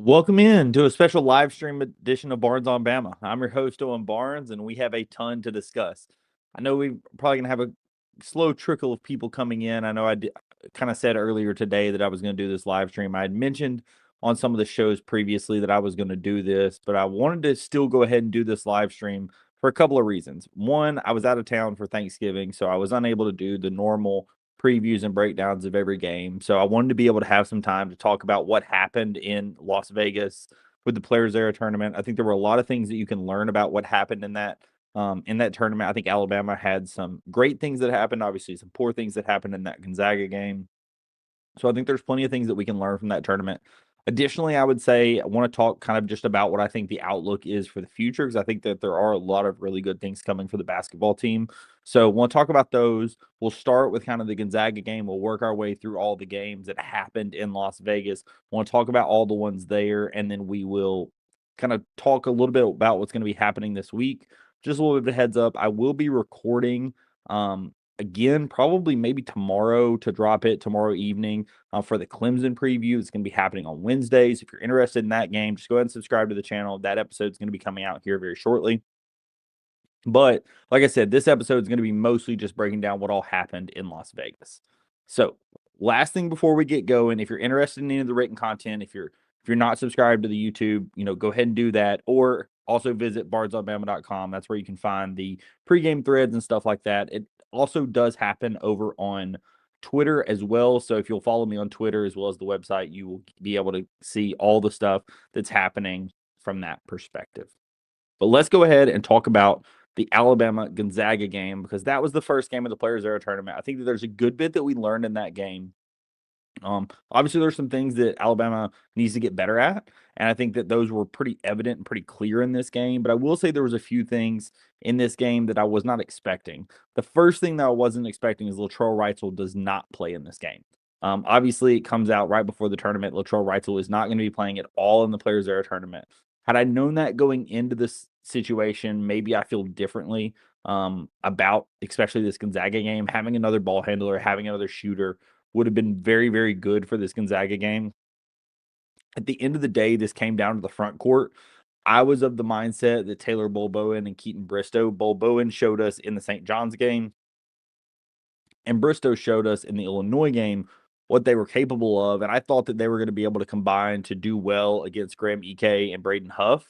Welcome in to a special live stream edition of Barnes on Bama. I'm your host, Owen Barnes, and we have a ton to discuss. I know we're probably going to have a slow trickle of people coming in. I know I kind of said earlier today that I was going to do this live stream. I had mentioned on some of the shows previously that I was going to do this, but I wanted to still go ahead and do this live stream for a couple of reasons. One, I was out of town for Thanksgiving, so I was unable to do the normal previews and breakdowns of every game. So I wanted to be able to have some time to talk about what happened in Las Vegas with the Players Era tournament. I think there were a lot of things that you can learn about what happened in that tournament. I think Alabama had some great things that happened, obviously some poor things that happened in that Gonzaga game. So I think there's plenty of things that we can learn from that tournament. Additionally, I would say I want to talk kind of just about what I think the outlook is for the future, because I think that there are a lot of really good things coming for the basketball team. So we'll talk about those. We'll start with kind of the Gonzaga game. We'll work our way through all the games that happened in Las Vegas. We'll talk about all the ones there, and then we will kind of talk a little bit about what's going to be happening this week. Just a little bit of a heads up. I will be recording again, probably maybe tomorrow to drop it tomorrow evening for the Clemson preview. It's going to be happening on Wednesdays. If you're interested in that game, just go ahead and subscribe to the channel. That episode is going to be coming out here very shortly. But like I said, this episode is going to be mostly just breaking down what all happened in Las Vegas. So, last thing before we get going, if you're interested in any of the written content, if you're not subscribed to the YouTube, go ahead and do that, or also visit bardsonbama.com. That's where you can find the pregame threads and stuff like that. It also does happen over on Twitter as well. So if you'll follow me on Twitter as well as the website, you will be able to see all the stuff that's happening from that perspective. But let's go ahead and talk about the Alabama Gonzaga game, because that was the first game of the Players Era tournament. I think that there's a good bit that we learned in that game. Obviously, there's some things that Alabama needs to get better at, and I think that those were pretty evident and pretty clear in this game. But I will say there was a few things in this game that I was not expecting. The first thing that I wasn't expecting is Latrell Wrightsell does not play in this game. Obviously, it comes out right before the tournament. Latrell Wrightsell is not going to be playing at all in the Players Era tournament. Had I known that going into this situation, maybe I feel differently about especially this Gonzaga game. Having another ball handler, having another shooter would have been very, very good for this Gonzaga game. At the end of the day, this came down to the front court. I was of the mindset that Taylor Bolbowen and Keaton Bristow, Bolbowen showed us in the St. John's game, and Bristow showed us in the Illinois game what they were capable of. And I thought that they were going to be able to combine to do well against Graham Ike and Braden Huff.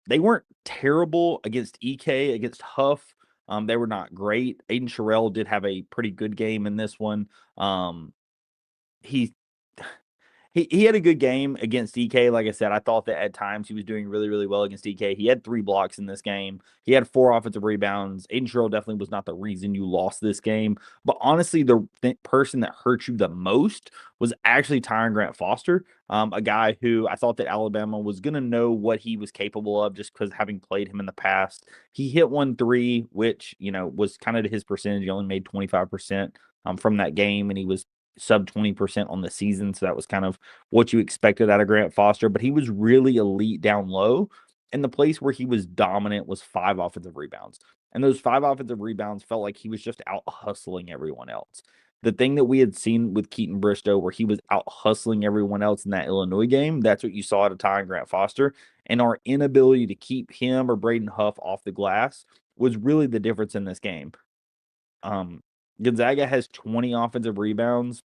They weren't terrible against Ike, against Huff. They were not great. Aiden Sherrill did have a pretty good game in this one. He he had a good game against DK. Like I said, I thought that at times he was doing really, really well against DK. He had 3 blocks in this game. He had 4 offensive rebounds. Aiden Sherrill definitely was not the reason you lost this game. But honestly, the person that hurt you the most was actually Tyron Grant Foster, a guy who I thought that Alabama was going to know what he was capable of just because having played him in the past. He hit 1 3, which, was kind of his percentage. He only made 25% from that game, and he was sub 20% on the season. So that was kind of what you expected out of Grant Foster, but he was really elite down low. And the place where he was dominant was 5 offensive rebounds. And those 5 offensive rebounds felt like he was just out hustling everyone else. The thing that we had seen with Keaton Bristow, where he was out hustling everyone else in that Illinois game, that's what you saw at a time, Grant Foster. And our inability to keep him or Braden Huff off the glass was really the difference in this game. Gonzaga has 20 offensive rebounds,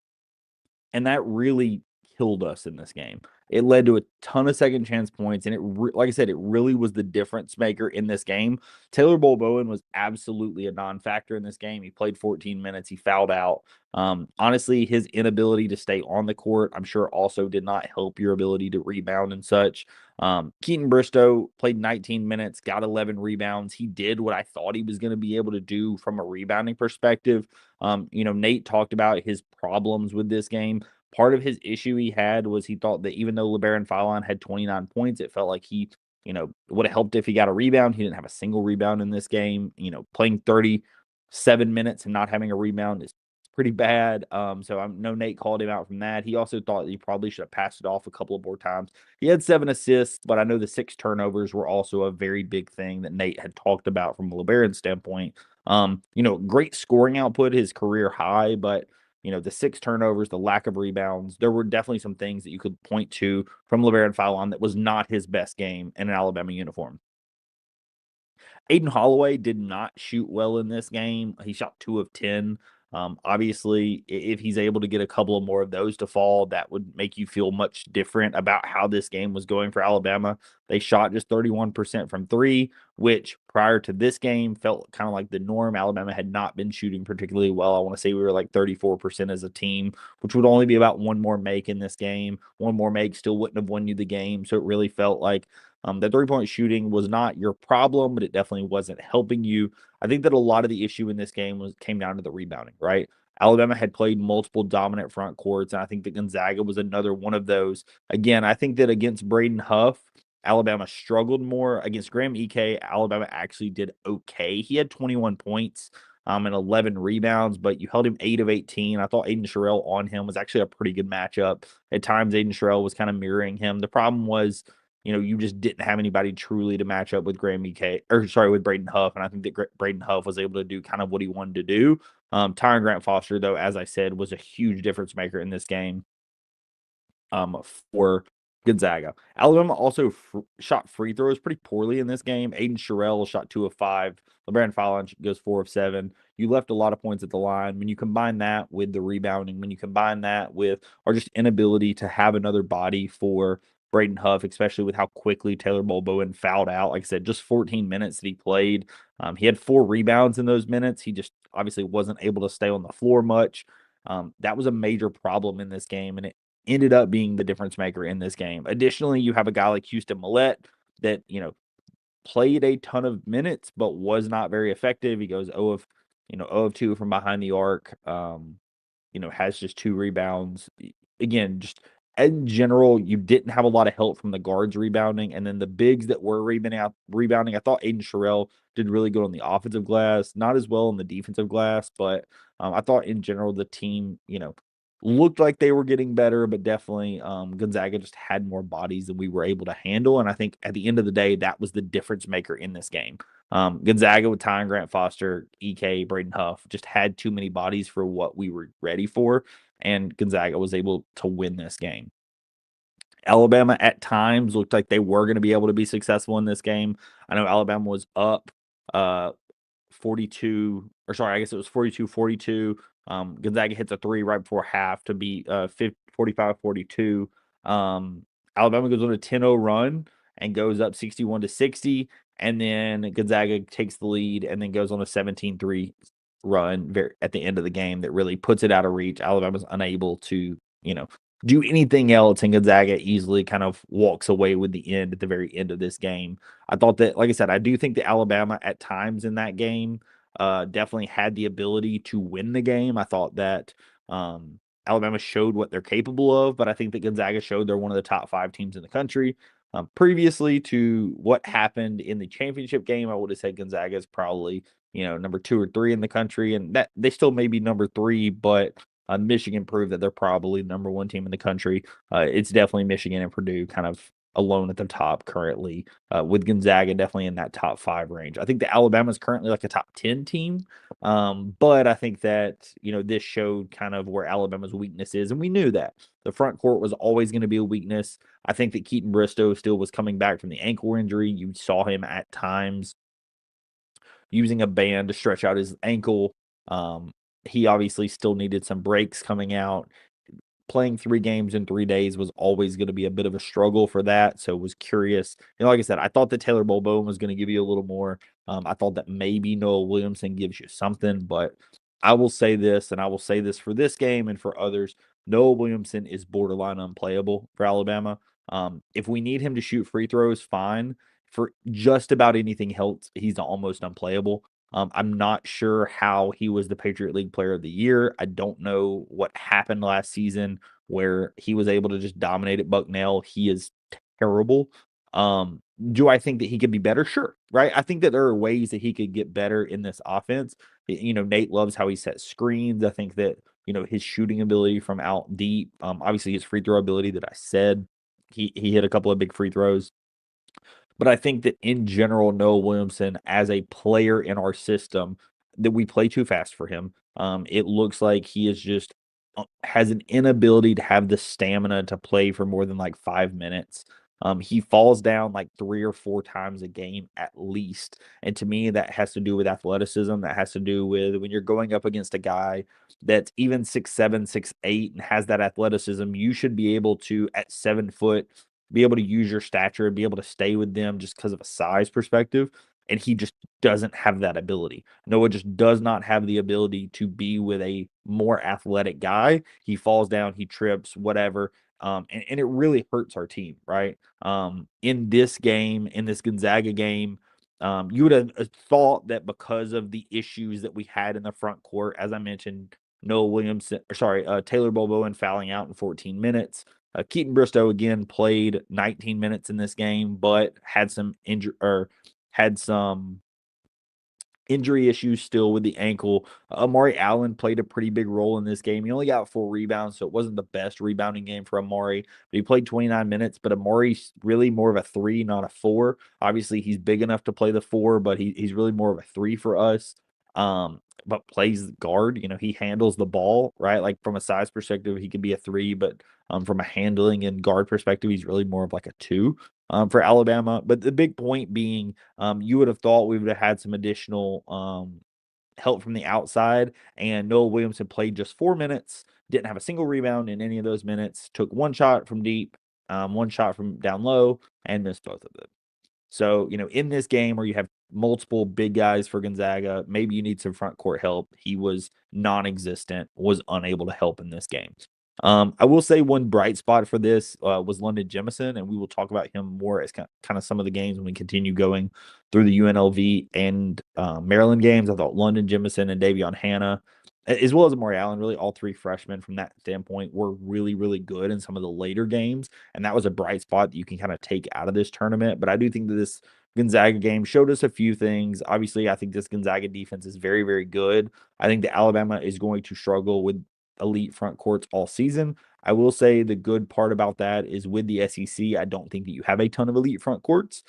and that really killed us in this game. It led to a ton of second chance points, and like I said, it really was the difference maker in this game. Taylor Bolbowen was absolutely a non-factor in this game. He played 14 minutes. He fouled out. Honestly, his inability to stay on the court, I'm sure, also did not help your ability to rebound and such. Keaton Bristow played 19 minutes, got 11 rebounds. He did what I thought he was going to be able to do from a rebounding perspective. Nate talked about his problems with this game. Part of his issue he had was he thought that even though LeBaron Philon had 29 points, it felt like he, would have helped if he got a rebound. He didn't have a single rebound in this game. Playing 37 minutes and not having a rebound is pretty bad. So I know Nate called him out from that. He also thought he probably should have passed it off a couple of more times. He had 7 assists, but I know the 6 turnovers were also a very big thing that Nate had talked about from a LeBaron standpoint. Great scoring output, his career high, but the 6 turnovers, the lack of rebounds, there were definitely some things that you could point to from LeBaron Fallon that was not his best game in an Alabama uniform. Aiden Holloway did not shoot well in this game. He shot 2 of 10. Obviously, if he's able to get a couple of more of those to fall, that would make you feel much different about how this game was going for Alabama. They shot just 31% from three, which prior to this game felt kind of like the norm. Alabama had not been shooting particularly well. I want to say we were like 34% as a team, which would only be about one more make in this game. One more make still wouldn't have won you the game. So it really felt like that 3-point shooting was not your problem, but it definitely wasn't helping you. I think that a lot of the issue in this game came down to the rebounding, right? Alabama had played multiple dominant front courts, and I think that Gonzaga was another one of those. Again, I think that against Braden Huff, Alabama struggled more. Against Graham Ike, Alabama actually did okay. He had 21 points and 11 rebounds, but you held him 8 of 18. I thought Aiden Sherrill on him was actually a pretty good matchup. At times, Aiden Sherrill was kind of mirroring him. The problem was, you just didn't have anybody truly to match up with Graham EK, or sorry, with Braden Huff. And I think that Braden Huff was able to do kind of what he wanted to do. Tyron Grant Foster, though, as I said, was a huge difference maker in this game for Gonzaga. Alabama also shot free throws pretty poorly in this game. Aiden Sherrill shot 2 of 5. LeBaron Fallon goes 4 of 7. You left a lot of points at the line. When you combine that with the rebounding, when you combine that with our just inability to have another body for Braden Huff, especially with how quickly Taylor Mulbowen fouled out. Like I said, just 14 minutes that he played. He had 4 rebounds in those minutes. He just obviously wasn't able to stay on the floor much. That was a major problem in this game, and it ended up being the difference maker in this game. Additionally, you have a guy like Houston Millette that, played a ton of minutes, but was not very effective. He goes 0 of 2 from behind the arc. Has just 2 rebounds. Again, just in general, you didn't have a lot of help from the guards rebounding, and then the bigs that were rebounding. I thought Aiden Sherrill did really good on the offensive glass, not as well on the defensive glass, but I thought in general the team, looked like they were getting better, but definitely Gonzaga just had more bodies than we were able to handle. And I think at the end of the day, that was the difference maker in this game. Gonzaga with Tyron Grant Foster, EK, Braden Huff just had too many bodies for what we were ready for, and Gonzaga was able to win this game. Alabama at times looked like they were going to be able to be successful in this game. I know Alabama was up 42, or sorry, I guess it was 42-42. Gonzaga hits a 3 right before half to be 45-42. Alabama goes on a 10-0 run and goes up 61-60, and then Gonzaga takes the lead and then goes on a 17-3 run at the end of the game that really puts it out of reach. Alabama's unable to, do anything else, and Gonzaga easily kind of walks away with the end at the very end of this game. I thought that, like I said, I do think that Alabama at times in that game definitely had the ability to win the game. I thought that Alabama showed what they're capable of, but I think that Gonzaga showed they're one of the top 5 teams in the country. Previously to what happened in the championship game, I would have said Gonzaga is probably, number 2 or 3 in the country, and that they still may be number 3, but Michigan proved that they're probably the number 1 team in the country. It's definitely Michigan and Purdue kind of alone at the top currently, with Gonzaga definitely in that top 5 range. I think that Alabama is currently like a top 10 team, but I think that, this showed kind of where Alabama's weakness is, and we knew that. The front court was always going to be a weakness. I think that Keaton Bristow still was coming back from the ankle injury. You saw him at times using a band to stretch out his ankle. He obviously still needed some breaks coming out. Playing 3 games in 3 days was always going to be a bit of a struggle for that. So was curious. Like I said, I thought that Taylor Mulbowen was going to give you a little more. I thought that maybe Noah Williamson gives you something, but I will say this, and I will say this for this game and for others. Noah Williamson is borderline unplayable for Alabama. If we need him to shoot free throws, fine. For just about anything else, he's almost unplayable. I'm not sure how he was the Patriot League Player of the Year. I don't know what happened last season where he was able to just dominate at Bucknell. He is terrible. Do I think that he could be better? Sure, right? I think that there are ways that he could get better in this offense. Nate loves how he sets screens. I think that, his shooting ability from out deep, obviously his free throw ability that I said, he hit a couple of big free throws. But I think that in general, Noah Williamson as a player in our system, that we play too fast for him. It looks like he is just has an inability to have the stamina to play for more than like 5 minutes. He falls down like 3 or 4 times a game at least. And to me, that has to do with athleticism. That has to do with when you're going up against a guy that's even 6'7", 6'8", and has that athleticism, you should be able to, at 7 foot, be able to use your stature and be able to stay with them just because of a size perspective. And he just doesn't have that ability. Noah just does not have the ability to be with a more athletic guy. He falls down, he trips, whatever. And it really hurts our team, right? In this game, in this Gonzaga game, you would have thought that because of the issues that we had in the front court, as I mentioned, Noah Williamson, or sorry, Taylor Boboan fouling out in 14 minutes. Keaton Bristow again played 19 minutes in this game, but had some injury or had some injury issues still with the ankle. Amari Allen played a pretty big role in this game. He only got 4 rebounds, so it wasn't the best rebounding game for Amari. But he played 29 minutes, but Amari's really more of a 3, not a 4. Obviously, he's big enough to play the 4, but he's really more of a 3 for us. But plays guard. He handles the ball, right? Like from a size perspective, he can be a 3, but from a handling and guard perspective, he's really more of like a 2 for Alabama. But the big point being, you would have thought we would have had some additional help from the outside, and Noah Williamson played just 4 minutes, didn't have a single rebound in any of those minutes, took 1 shot from deep, 1 shot from down low, and missed both of them. So, in this game where you have multiple big guys for Gonzaga, maybe you need some front court help. He was non-existent, was unable to help in this game. I will say one bright spot for this was London Jemison, and we will talk about him more as kind of some of the games when we continue going through the UNLV and Maryland games. I thought London Jemison and Davion Hannah, as well as Amari Allen, really all 3 freshmen from that standpoint were really, really good in some of the later games. And that was a bright spot that you can kind of take out of this tournament. But I do think that this Gonzaga game showed us a few things. Obviously, I think this Gonzaga defense is very, very good. I think that Alabama is going to struggle with elite front courts all season. I will say the good part about that is with the SEC, I don't think that you have a ton of elite front courts.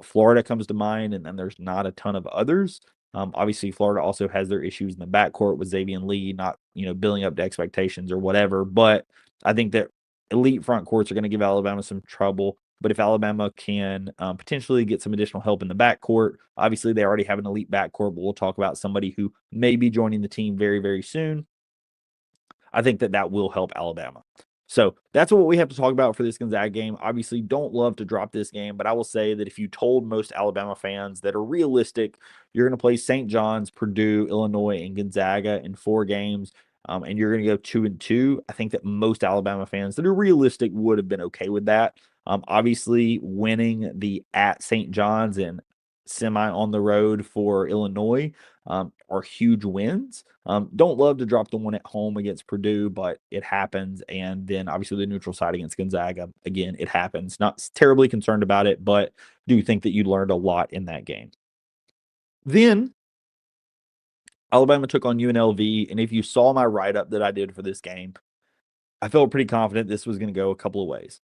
Florida comes to mind, and then there's not a ton of others. Obviously, Florida also has their issues in the backcourt with Xavier Lee not, building up to expectations or whatever. But I think that elite front courts are going to give Alabama some trouble. But if Alabama can potentially get some additional help in the backcourt, obviously they already have an elite backcourt, but we'll talk about somebody who may be joining the team very, very soon. I think that will help Alabama. So that's what we have to talk about for this Gonzaga game. Obviously, don't love to drop this game, but I will say that if you told most Alabama fans that are realistic, you're going to play St. John's, Purdue, Illinois, and Gonzaga in 4 games, and you're going to go 2-2, I think that most Alabama fans that are realistic would have been okay with that. Obviously, winning the at St. John's and semi on the road for Illinois are huge wins. Don't love to drop the one at home against Purdue, but it happens. And then obviously the neutral side against Gonzaga, again, it happens. Not terribly concerned about it, but do think that you learned a lot in that game. Then Alabama took on UNLV, and if you saw my write-up that I did for this game, I felt pretty confident this was going to go a couple of ways.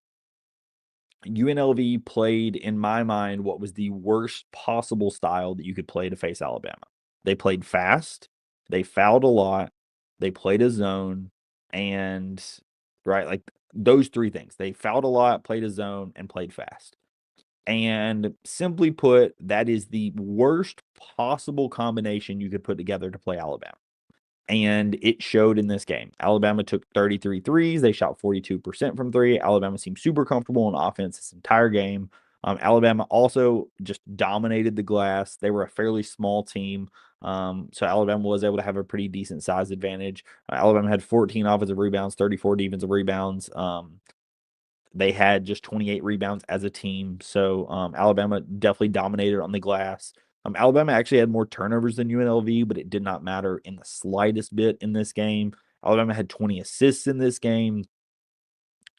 UNLV played, in my mind, what was the worst possible style that you could play to face Alabama. They played fast, they fouled a lot, they played a zone, and right, like those 3 things. They fouled a lot, played a zone, and played fast. And simply put, that is the worst possible combination you could put together to play Alabama. And it showed in this game. Alabama took 33 threes. They shot 42% from 3. Alabama seemed super comfortable on offense this entire game. Alabama also just dominated the glass. They were a fairly small team. So Alabama was able to have a pretty decent size advantage. Alabama had 14 offensive rebounds, 34 defensive rebounds. They had just 28 rebounds as a team. So Alabama definitely dominated on the glass. Alabama actually had more turnovers than UNLV, but it did not matter in the slightest bit in this game. Alabama had 20 assists in this game.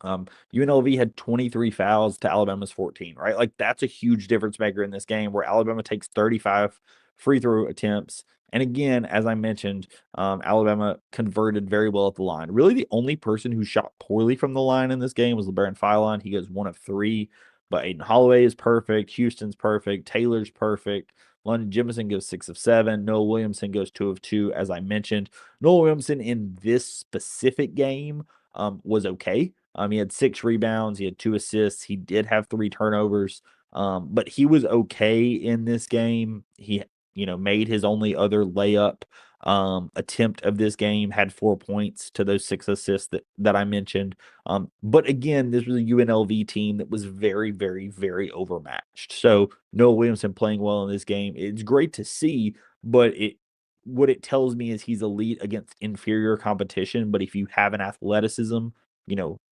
UNLV had 23 fouls to Alabama's 14, right? Like that's a huge difference maker in this game where Alabama takes 35 free throw attempts. And again, as I mentioned, Alabama converted very well at the line. Really, the only person who shot poorly from the line in this game was LeBaron Philon. He goes 1 of 3, but Aiden Holloway is perfect. Houston's perfect. Taylor's perfect. London Jemison goes 6 of 7. Noah Williamson goes 2 of 2, as I mentioned. Noah Williamson in this specific game was okay. He had 6 rebounds, he had 2 assists, he did have 3 turnovers, but he was okay in this game. He, made his only other layup attempt of this game, had 4 points to those 6 assists that I mentioned. But again, this was a UNLV team that was very, very, very overmatched. So Noah Williamson playing well in this game, it's great to see, but what it tells me is he's elite against inferior competition. But if you have an athleticism,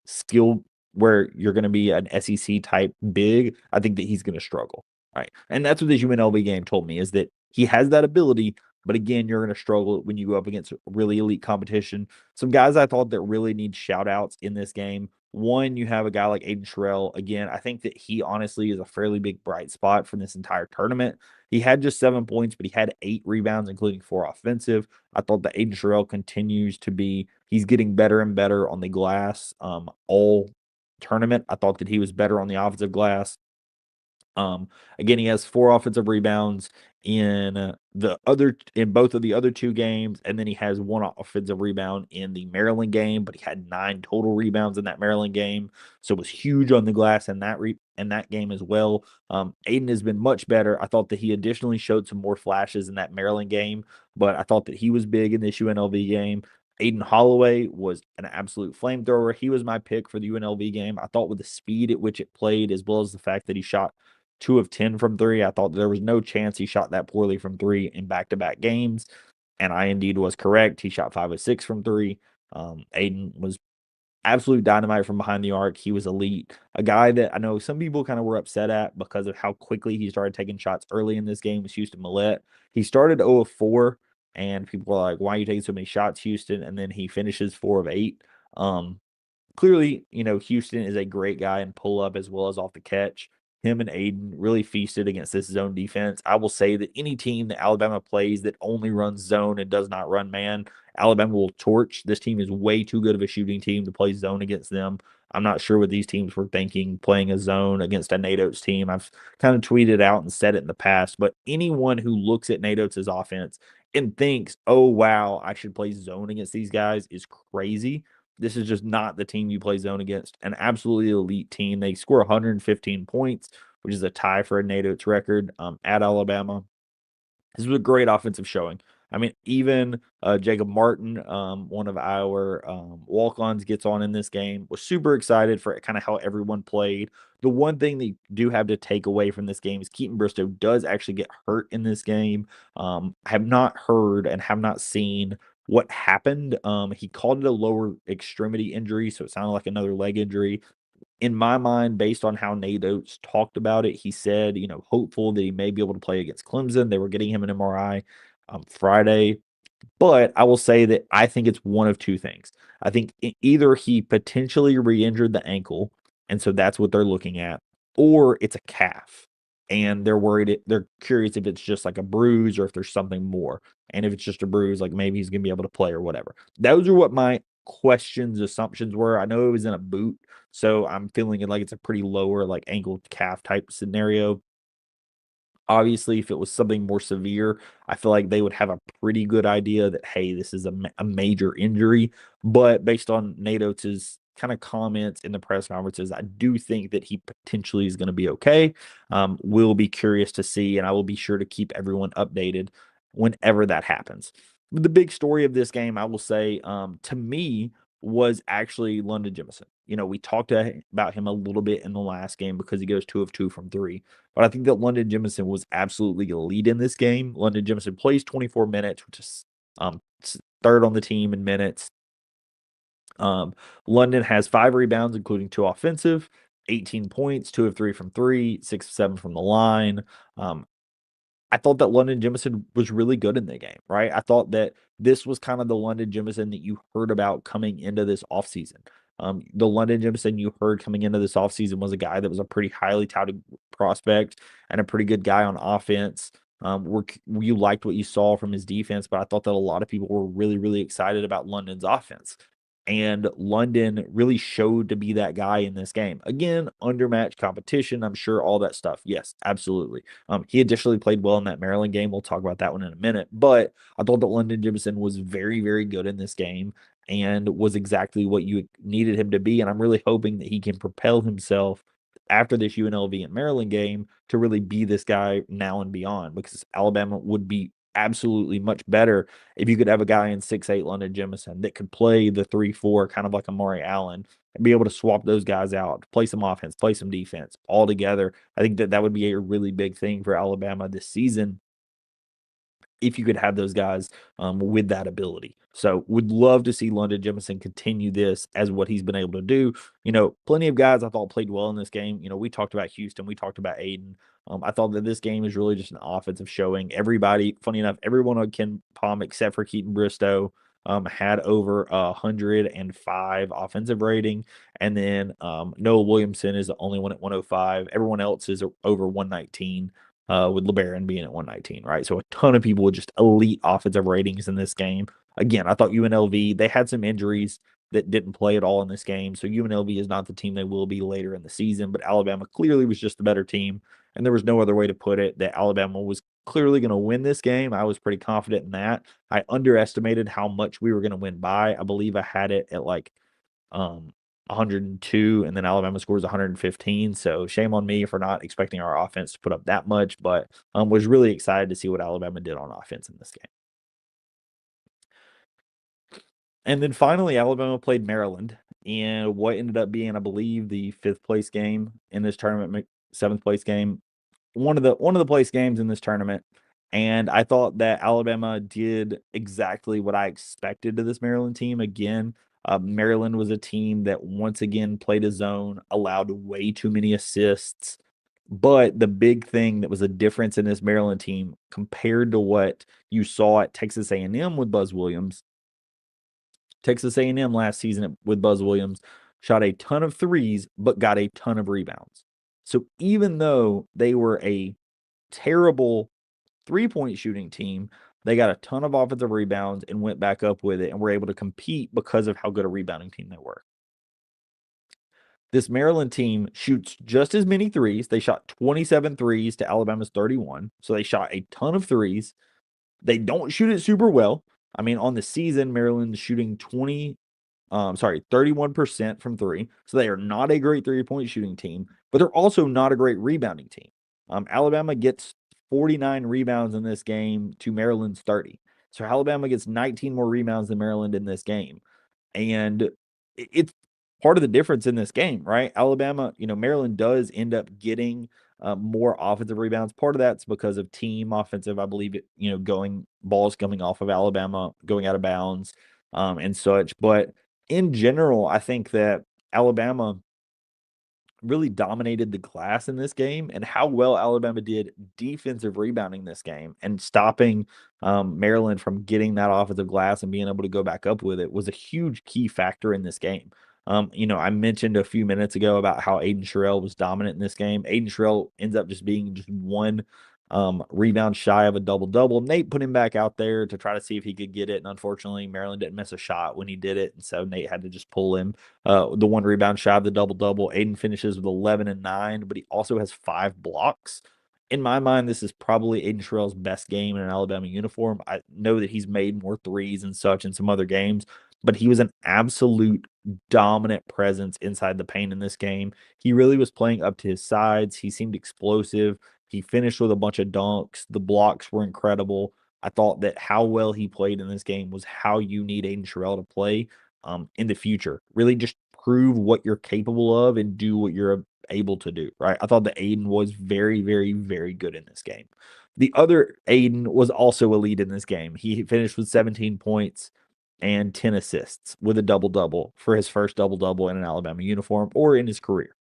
skill where you're going to be an SEC type big, I think that he's going to struggle. Right. And that's what this UNLV game told me, is that he has that ability, but again, you're going to struggle when you go up against really elite competition. Some guys I thought that really need shout outs in this game. One, you have a guy like Aiden Sherrill. Again, I think that he honestly is a fairly big bright spot from this entire tournament. He had just 7 points, but he had 8 rebounds, including 4 offensive. I thought that Aiden Sherrill continues to be, he's getting better and better on the glass all tournament. I thought that he was better on the offensive glass. Again, he has 4 offensive rebounds in both of the other 2 games, and then he has 1 offensive rebound in the Maryland game, but he had 9 total rebounds in that Maryland game, so it was huge on the glass in that game as well. Aiden has been much better. I thought that he additionally showed some more flashes in that Maryland game, but I thought that he was big in this UNLV game. Aiden Holloway was an absolute flamethrower. He was my pick for the UNLV game. I thought with the speed at which it played, as well as the fact that he shot 2 of 10 from 3. I thought there was no chance he shot that poorly from 3 in back-to-back games, and I indeed was correct. He shot 5 of 6 from 3. Aiden was absolute dynamite from behind the arc. He was elite. A guy that I know some people kind of were upset at because of how quickly he started taking shots early in this game was Houston Millette. He started 0 of 4, and people were like, "Why are you taking so many shots, Houston?" And then he finishes 4 of 8. Clearly, Houston is a great guy in pull up as well as off the catch. Him and Aiden really feasted against this zone defense. I will say that any team that Alabama plays that only runs zone and does not run man, Alabama will torch. This team is way too good of a shooting team to play zone against them. I'm not sure what these teams were thinking playing a zone against a Nate Oates team. I've kind of tweeted out and said it in the past, but anyone who looks at Nate Oates' offense and thinks, "Oh, wow, I should play zone against these guys," is crazy. This is just not the team you play zone against. An absolutely elite team. They score 115 points, which is a tie for a Nate Oates record at Alabama. This was a great offensive showing. I mean, even Jacob Martin, one of our walk-ons, gets on in this game. Was super excited for kind of how everyone played. The one thing that you do have to take away from this game is Keaton Bristow does actually get hurt in this game. I have not heard and have not seen what happened. He called it a lower extremity injury, so it sounded like another leg injury. In my mind, based on how Nate Oates talked about it, he said, hopeful that he may be able to play against Clemson. They were getting him an MRI Friday. But I will say that I think it's one of 2 things. I think either he potentially re-injured the ankle, and so that's what they're looking at, or it's a calf, and they're curious if it's just like a bruise or if there's something more. And if it's just a bruise, like maybe he's gonna be able to play or whatever. Those are what my assumptions were. I know it was in a boot, so I'm feeling it like it's a pretty lower, like ankle calf type scenario. Obviously, if it was something more severe, I feel like they would have a pretty good idea that, hey, this is a major injury. But based on Nate Oates' kind of comments in the press conferences, I do think that he potentially is going to be okay. We'll be curious to see, and I will be sure to keep everyone updated whenever that happens. The big story of this game, I will say, to me, was actually London Jemison. We talked about him a little bit in the last game because he goes 2 of 2 from 3. But I think that London Jemison was absolutely elite in this game. London Jemison plays 24 minutes, which is third on the team in minutes. London has 5 rebounds, including 2 offensive, 18 points, 2 of 3 from 3, 6 of 7 from the line. I thought that London Jemison was really good in the game, right? I thought that this was kind of the London Jemison that you heard about coming into this offseason. The London Jemison you heard coming into this offseason was a guy that was a pretty highly touted prospect and a pretty good guy on offense. You liked what you saw from his defense, but I thought that a lot of people were really, really excited about London's offense. And London really showed to be that guy in this game. Again, undermatched competition. I'm sure all that stuff. Yes, absolutely. He additionally played well in that Maryland game. We'll talk about that one in a minute. But I thought that London Jefferson was very, very good in this game and was exactly what you needed him to be. And I'm really hoping that he can propel himself after this UNLV and Maryland game to really be this guy now and beyond, because Alabama would be absolutely much better if you could have a guy in 6'8" London Jemison that could play the 3-4, kind of like Amari Allen, and be able to swap those guys out, play some offense, play some defense all together. I think that would be a really big thing for Alabama this season if you could have those guys with that ability. So would love to see London Jefferson continue this as what he's been able to do. Plenty of guys I thought played well in this game. We talked about Houston, we talked about Aiden. I thought that this game is really just an offensive showing. Everybody, funny enough, everyone on Ken Palm except for Keaton Bristow had over 105 offensive rating. And then Noah Williamson is the only one at 105. Everyone else is over 119. With LeBaron being at 119, right? So a ton of people with just elite offensive ratings in this game. Again, I thought UNLV, they had some injuries that didn't play at all in this game. So UNLV is not the team they will be later in the season, but Alabama clearly was just the better team. And there was no other way to put it that Alabama was clearly going to win this game. I was pretty confident in that. I underestimated how much we were going to win by. I believe I had it at like um, 102, and then Alabama scores 115. So shame on me for not expecting our offense to put up that much, but was really excited to see what Alabama did on offense in this game. And then finally, Alabama played Maryland in what ended up being, I believe, the 5th place game in this tournament, 7th place game, one of the place games in this tournament. And I thought that Alabama did exactly what I expected of this Maryland team. Again, Maryland was a team that once again played a zone, allowed way too many assists. But the big thing that was a difference in this Maryland team compared to what you saw at Texas A&M with Buzz Williams, Texas A&M last season with Buzz Williams shot a ton of threes, but got a ton of rebounds. So even though they were a terrible three-point shooting team, they got a ton of offensive rebounds and went back up with it and were able to compete because of how good a rebounding team they were. This Maryland team shoots just as many threes. They shot 27 threes to Alabama's 31. So they shot a ton of threes. They don't shoot it super well. I mean, on the season, Maryland's shooting 31% from three. So they are not a great three-point shooting team, but they're also not a great rebounding team. Alabama gets 49 rebounds in this game to Maryland's 30. So Alabama gets 19 more rebounds than Maryland in this game. And it's part of the difference in this game, right? Alabama, Maryland does end up getting more offensive rebounds. Part of that's because of team offensive, I believe, going balls coming off of Alabama, going out of bounds, and such. But in general, I think that Alabama really dominated the glass in this game, and how well Alabama did defensive rebounding this game and stopping Maryland from getting that offensive glass and being able to go back up with it was a huge key factor in this game. I mentioned a few minutes ago about how Aiden Sherrill was dominant in this game. Aiden Sherrill ends up just being just one rebound shy of a double-double. Nate put him back out there to try to see if he could get it, and unfortunately, Maryland didn't miss a shot when he did it, and so Nate had to just pull him. The one rebound shy of the double-double. Aiden finishes with 11 and 9, but he also has 5 blocks. In my mind, this is probably Aiden Sherrill's best game in an Alabama uniform. I know that he's made more threes and such in some other games, but he was an absolute dominant presence inside the paint in this game. He really was playing up to his sides. He seemed explosive. He finished with a bunch of dunks. The blocks were incredible. I thought that how well he played in this game was how you need Aiden Sherrill to play in the future. Really just prove what you're capable of and do what you're able to do, right? I thought that Aiden was very, very, very good in this game. The other Aiden was also elite in this game. He finished with 17 points and 10 assists with a double-double for his first double-double in an Alabama uniform or in his career.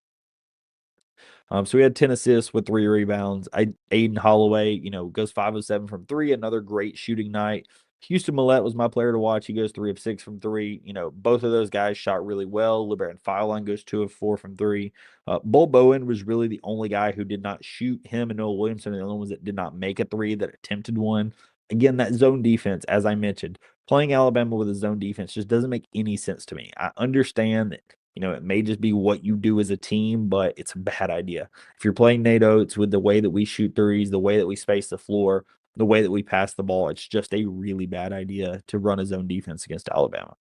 So he had 10 assists with 3 rebounds. Aiden Holloway, goes 5 of 7 from 3, another great shooting night. Houston Millette was my player to watch. He goes 3 of 6 from 3. Both of those guys shot really well. LeBaron Fileline goes 2 of 4 from 3. Bull Bowen was really the only guy who did not shoot. Him and Noah Williamson are the only ones that did not make a 3, that attempted one. again, that zone defense, as I mentioned, playing Alabama with a zone defense just doesn't make any sense to me. I understand that, it may just be what you do as a team, but it's a bad idea. If you're playing Nate Oates with the way that we shoot threes, the way that we space the floor, the way that we pass the ball, it's just a really bad idea to run a zone defense against Alabama.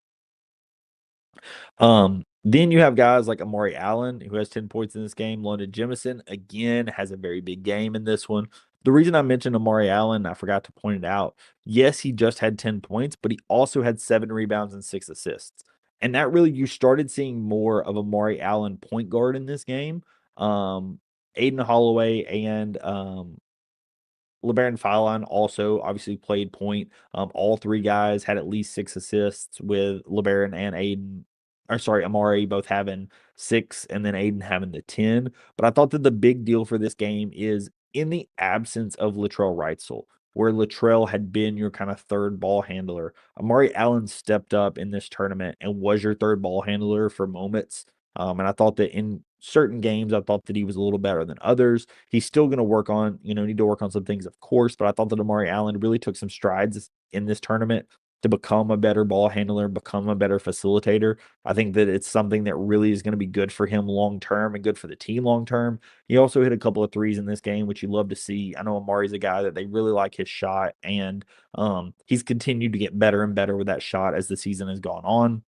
Then you have guys like Amari Allen, who has 10 points in this game. London Jemison, again, has a very big game in this one. The reason I mentioned Amari Allen, I forgot to point it out. Yes, he just had 10 points, but he also had 7 rebounds and 6 assists. And that really, you started seeing more of Amari Allen point guard in this game. Aiden Holloway and LeBaron Fallon also obviously played point. All three guys had at least 6 assists with LeBaron and Aiden, or sorry, Amari both having 6 and then Aiden having the 10. But I thought that the big deal for this game is in the absence of Latrell Wrightsell, where Latrell had been your kind of third ball handler. Amari Allen stepped up in this tournament and was your third ball handler for moments. And I thought that in certain games, I thought that he was a little better than others. He's still going to work on, need to work on some things, of course, but I thought that Amari Allen really took some strides in this tournament to become a better ball handler, become a better facilitator. I think that it's something that really is going to be good for him long term and good for the team long term. He also hit a couple of threes in this game, which you love to see. I know Amari's a guy that they really like his shot, and he's continued to get better and better with that shot as the season has gone on.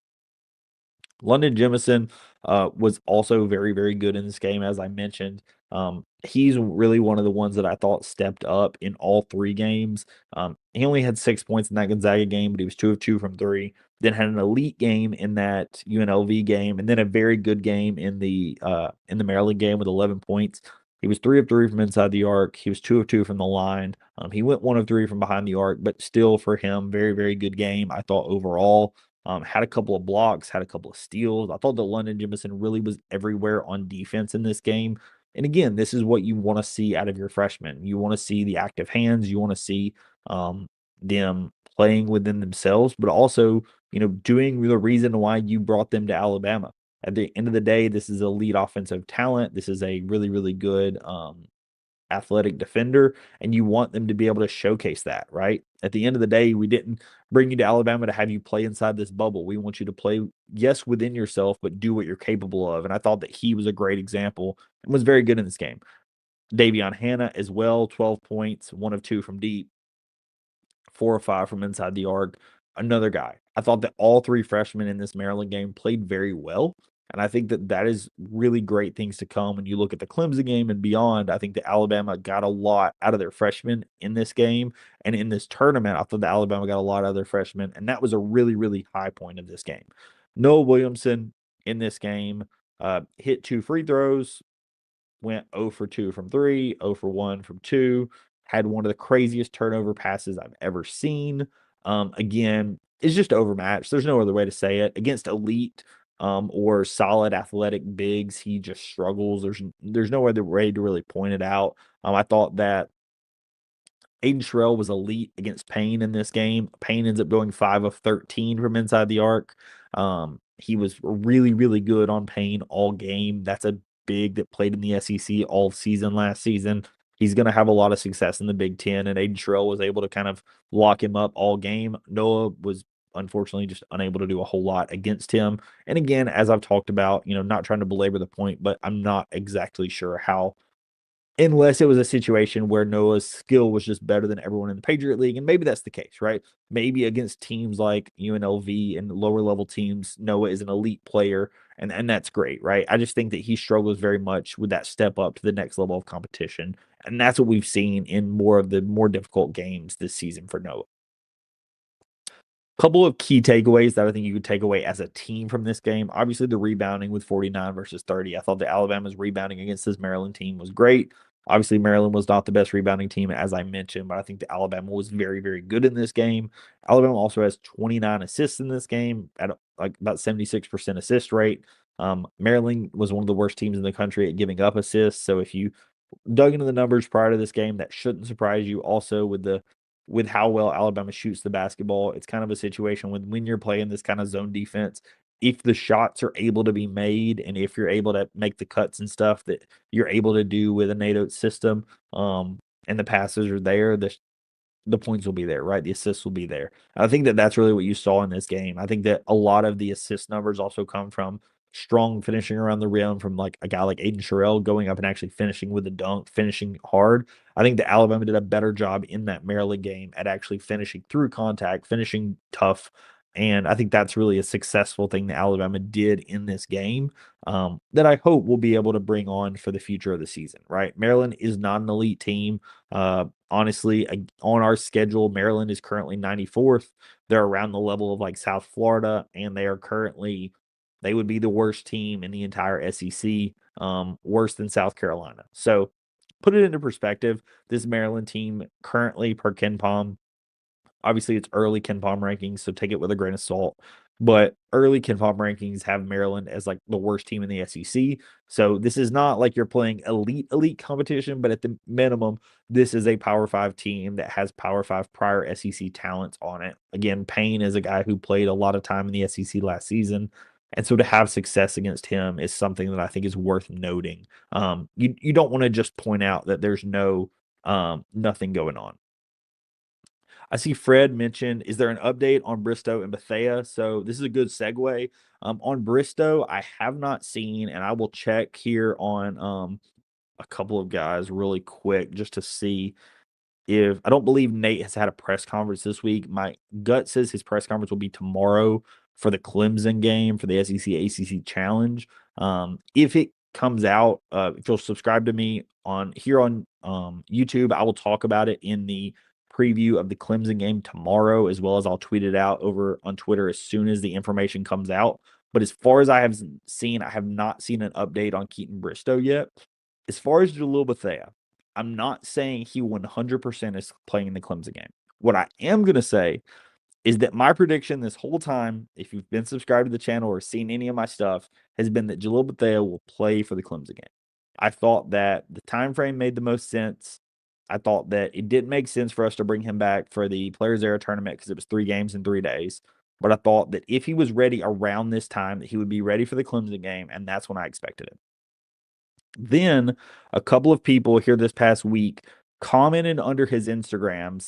London Jemison was also very, very good in this game, as I mentioned. He's really one of the ones that I thought stepped up in all 3 games. He only had 6 points in that Gonzaga game, but he was 2 of 2 from 3. Then had an elite game in that UNLV game, and then a very good game in the Maryland game with 11 points. He was 3 of 3 from inside the arc. He was 2 of 2 from the line. He went 1 of 3 from behind the arc, but still for him, very, very good game, I thought overall. Had a couple of blocks, had a couple of steals. I thought that London Jemison really was everywhere on defense in this game. And again, this is what you want to see out of your freshmen. You want to see the active hands. You want to see them playing within themselves, but also, doing the reason why you brought them to Alabama. At the end of the day, this is elite offensive talent. This is a really, really good athletic defender, and you want them to be able to showcase that, right? At the end of the day, we didn't bring you to Alabama to have you play inside this bubble. We want you to play, yes, within yourself, but do what you're capable of. And I thought that he was a great example and was very good in this game. Davion Hannah as well, 12 points, 1 of 2 from deep. 4 or 5 from inside the arc. Another guy. I thought that all 3 freshmen in this Maryland game played very well, and I think that that is really great things to come when you look at the Clemson game and beyond. I think that Alabama got a lot out of their freshmen in this game, and in this tournament, I thought that Alabama got a lot out of their freshmen, and that was a really, really high point of this game. Noah Williamson in this game hit 2 free throws, went 0 for 2 from 3, 0 for 1 from 2, had one of the craziest turnover passes I've ever seen. Again, it's just overmatched. There's no other way to say it. Against elite or solid athletic bigs, he just struggles. There's no other way to really point it out. I thought that Aiden Sherrill was elite against Payne in this game. Payne ends up going 5 of 13 from inside the arc. He was really, really good on Payne all game. That's a big that played in the SEC all season last season. He's going to have a lot of success in the Big Ten, and Aiden Sherrill was able to kind of lock him up all game. Noah was unfortunately just unable to do a whole lot against him. And again, as I've talked about, not trying to belabor the point, but I'm not exactly sure how, unless it was a situation where Noah's skill was just better than everyone in the Patriot League, and maybe that's the case, right? Maybe against teams like UNLV and lower level teams, Noah is an elite player, and that's great, right? I just think that he struggles very much with that step up to the next level of competition, and that's what we've seen in more of the more difficult games this season for Noah. Couple of key takeaways that I think you could take away as a team from this game. Obviously, the rebounding with 49 versus 30. I thought the Alabama's rebounding against this Maryland team was great. Obviously, Maryland was not the best rebounding team, as I mentioned, but I think the Alabama was very, very good in this game. Alabama also has 29 assists in this game at like about 76% assist rate. Maryland was one of the worst teams in the country at giving up assists. So if you dug into the numbers prior to this game, that shouldn't surprise you. Also, with how well Alabama shoots the basketball, it's kind of a situation when you're playing this kind of zone defense, if the shots are able to be made and if you're able to make the cuts and stuff that you're able to do with a NATO system, and the passes are there, the points will be there, right? The assists will be there. I think that that's really what you saw in this game. I think that a lot of the assist numbers also come from strong finishing around the rim from like a guy like Aiden Sherrill going up and actually finishing with a dunk, finishing hard. I think that Alabama did a better job in that Maryland game at actually finishing through contact, finishing tough. And I think that's really a successful thing that Alabama did in this game, that I hope we'll be able to bring on for the future of the season, right? Maryland is not an elite team. Honestly, on our schedule, Maryland is currently 94th. They're around the level of like South Florida, and they would be the worst team in the entire SEC, worse than South Carolina. So put it into perspective. This Maryland team currently per Ken Palm, obviously it's early Ken Palm rankings, so take it with a grain of salt. But early Ken Palm rankings have Maryland as like the worst team in the SEC. So this is not like you're playing elite competition, but at the minimum, this is a Power Five team that has Power Five prior SEC talents on it. Again, Payne is a guy who played a lot of time in the SEC last season. And so to have success against him is something that I think is worth noting. You don't want to just point out that there's nothing going on. I see Fred mentioned, is there an update on Bristow and Bethea? So this is a good segue. On Bristow, I have not seen, and I will check here on a couple of guys really quick just to see if I don't believe Nate has had a press conference this week. My gut says his press conference will be tomorrow for the Clemson game for the SEC ACC Challenge. If it comes out, if you'll subscribe to me on here on YouTube, I will talk about it in the preview of the Clemson game tomorrow, as well as I'll tweet it out over on Twitter as soon as the information comes out. But as far as I have seen, I have not seen an update on Keaton Bristow yet. As far as Jalil Bethea, I'm not saying he 100% is playing in the Clemson game. What I am going to say is that my prediction this whole time, if you've been subscribed to the channel or seen any of my stuff, has been that Jalil Bethea will play for the Clemson game. I thought that the time frame made the most sense. I thought that it didn't make sense for us to bring him back for the Players Era tournament because it was 3 games in 3 days. But I thought that if he was ready around this time, that he would be ready for the Clemson game, and that's when I expected it. Then a couple of people here this past week commented under his Instagram,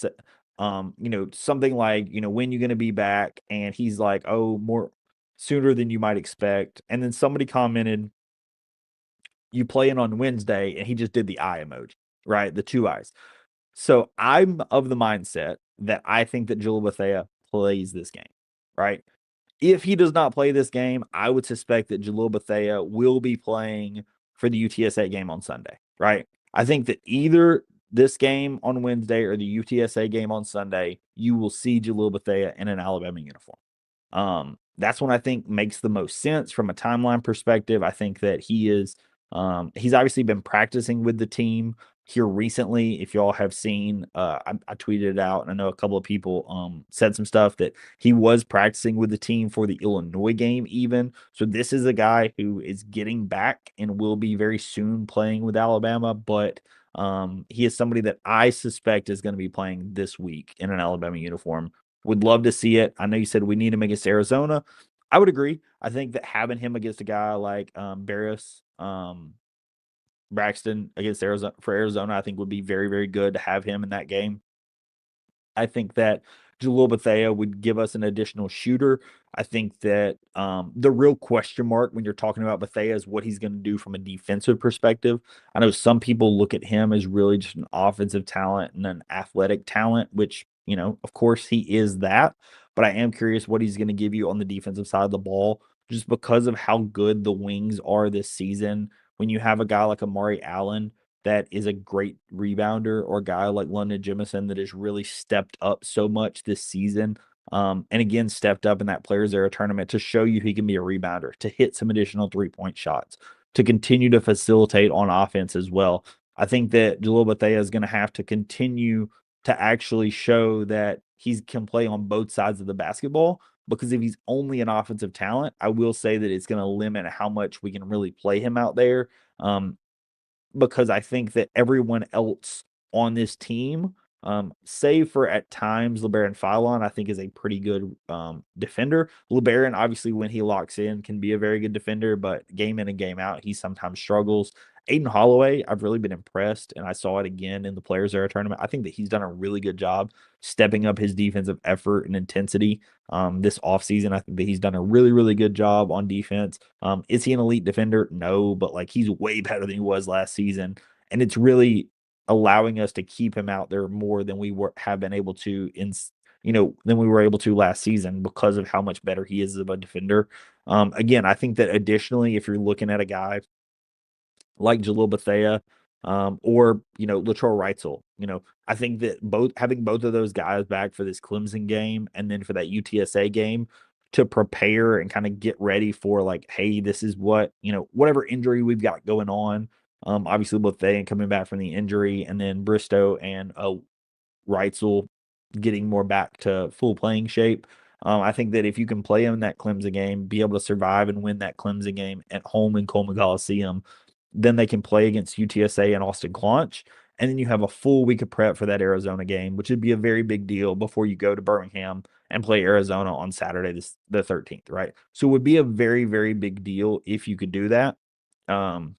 something like, when you going to be back? And he's like, oh, more sooner than you might expect. And then somebody commented, you playing on Wednesday, and he just did the eye emoji, right? The 2 eyes. So I'm of the mindset that I think that Jalil Bethea plays this game, right? If he does not play this game, I would suspect that Jalil Bethea will be playing for the UTSA game on Sunday, right? I think that either this game on Wednesday or the UTSA game on Sunday, you will see Jalil Bethea in an Alabama uniform. That's one I think makes the most sense from a timeline perspective. I think that he's obviously been practicing with the team here recently. If y'all have seen, I tweeted it out, and I know a couple of people said some stuff that he was practicing with the team for the Illinois game even. So this is a guy who is getting back and will be very soon playing with Alabama, but he is somebody that I suspect is going to be playing this week in an Alabama uniform. Would love to see it. I know you said we need him against Arizona. I would agree. I think that having him against a guy like Barris, Braxton against Arizona, I think would be very, very good to have him in that game. I think that Jalil Bethea would give us an additional shooter. I think that the real question mark when you're talking about Bethea is what he's going to do from a defensive perspective. I know some people look at him as really just an offensive talent and an athletic talent, which, of course he is that. But I am curious what he's going to give you on the defensive side of the ball just because of how good the wings are this season. When you have a guy like Amari Allen that is a great rebounder, or a guy like London Jemison that has really stepped up so much this season. And again, stepped up in that Players Era tournament to show you he can be a rebounder, to hit some additional 3-point shots, to continue to facilitate on offense as well. I think that Jalil Bethea is going to have to continue to actually show that he can play on both sides of the basketball, because if he's only an offensive talent, I will say that it's going to limit how much we can really play him out there. Because I think that everyone else on this team Save for at times LeBaron Philon, I think is a pretty good defender. LeBaron, obviously, when he locks in, can be a very good defender, but game in and game out, he sometimes struggles. Aiden Holloway, I've really been impressed, and I saw it again in the Players Era tournament. I think that he's done a really good job stepping up his defensive effort and intensity this offseason. I think that he's done a really, really good job on defense. Is he an elite defender? No, but like he's way better than he was last season. And it's really allowing us to keep him out there more than we have been able to than we were able to last season because of how much better he is of a defender. Again, I think that additionally, if you're looking at a guy like Jalil Bethea, or Latrell Wrightsell. I think that both of those guys back for this Clemson game and then for that UTSA game to prepare and kind of get ready for like, hey, this is what whatever injury we've got going on. Obviously Bethea coming back from the injury, and then Bristow and Wrightsell getting more back to full playing shape. I think that if you can play him in that Clemson game, be able to survive and win that Clemson game at home in Coleman Coliseum, then they can play against UTSA and Austin Claunch. And then you have a full week of prep for that Arizona game, which would be a very big deal before you go to Birmingham and play Arizona on Saturday, the 13th, right? So it would be a very, very big deal if you could do that. Um,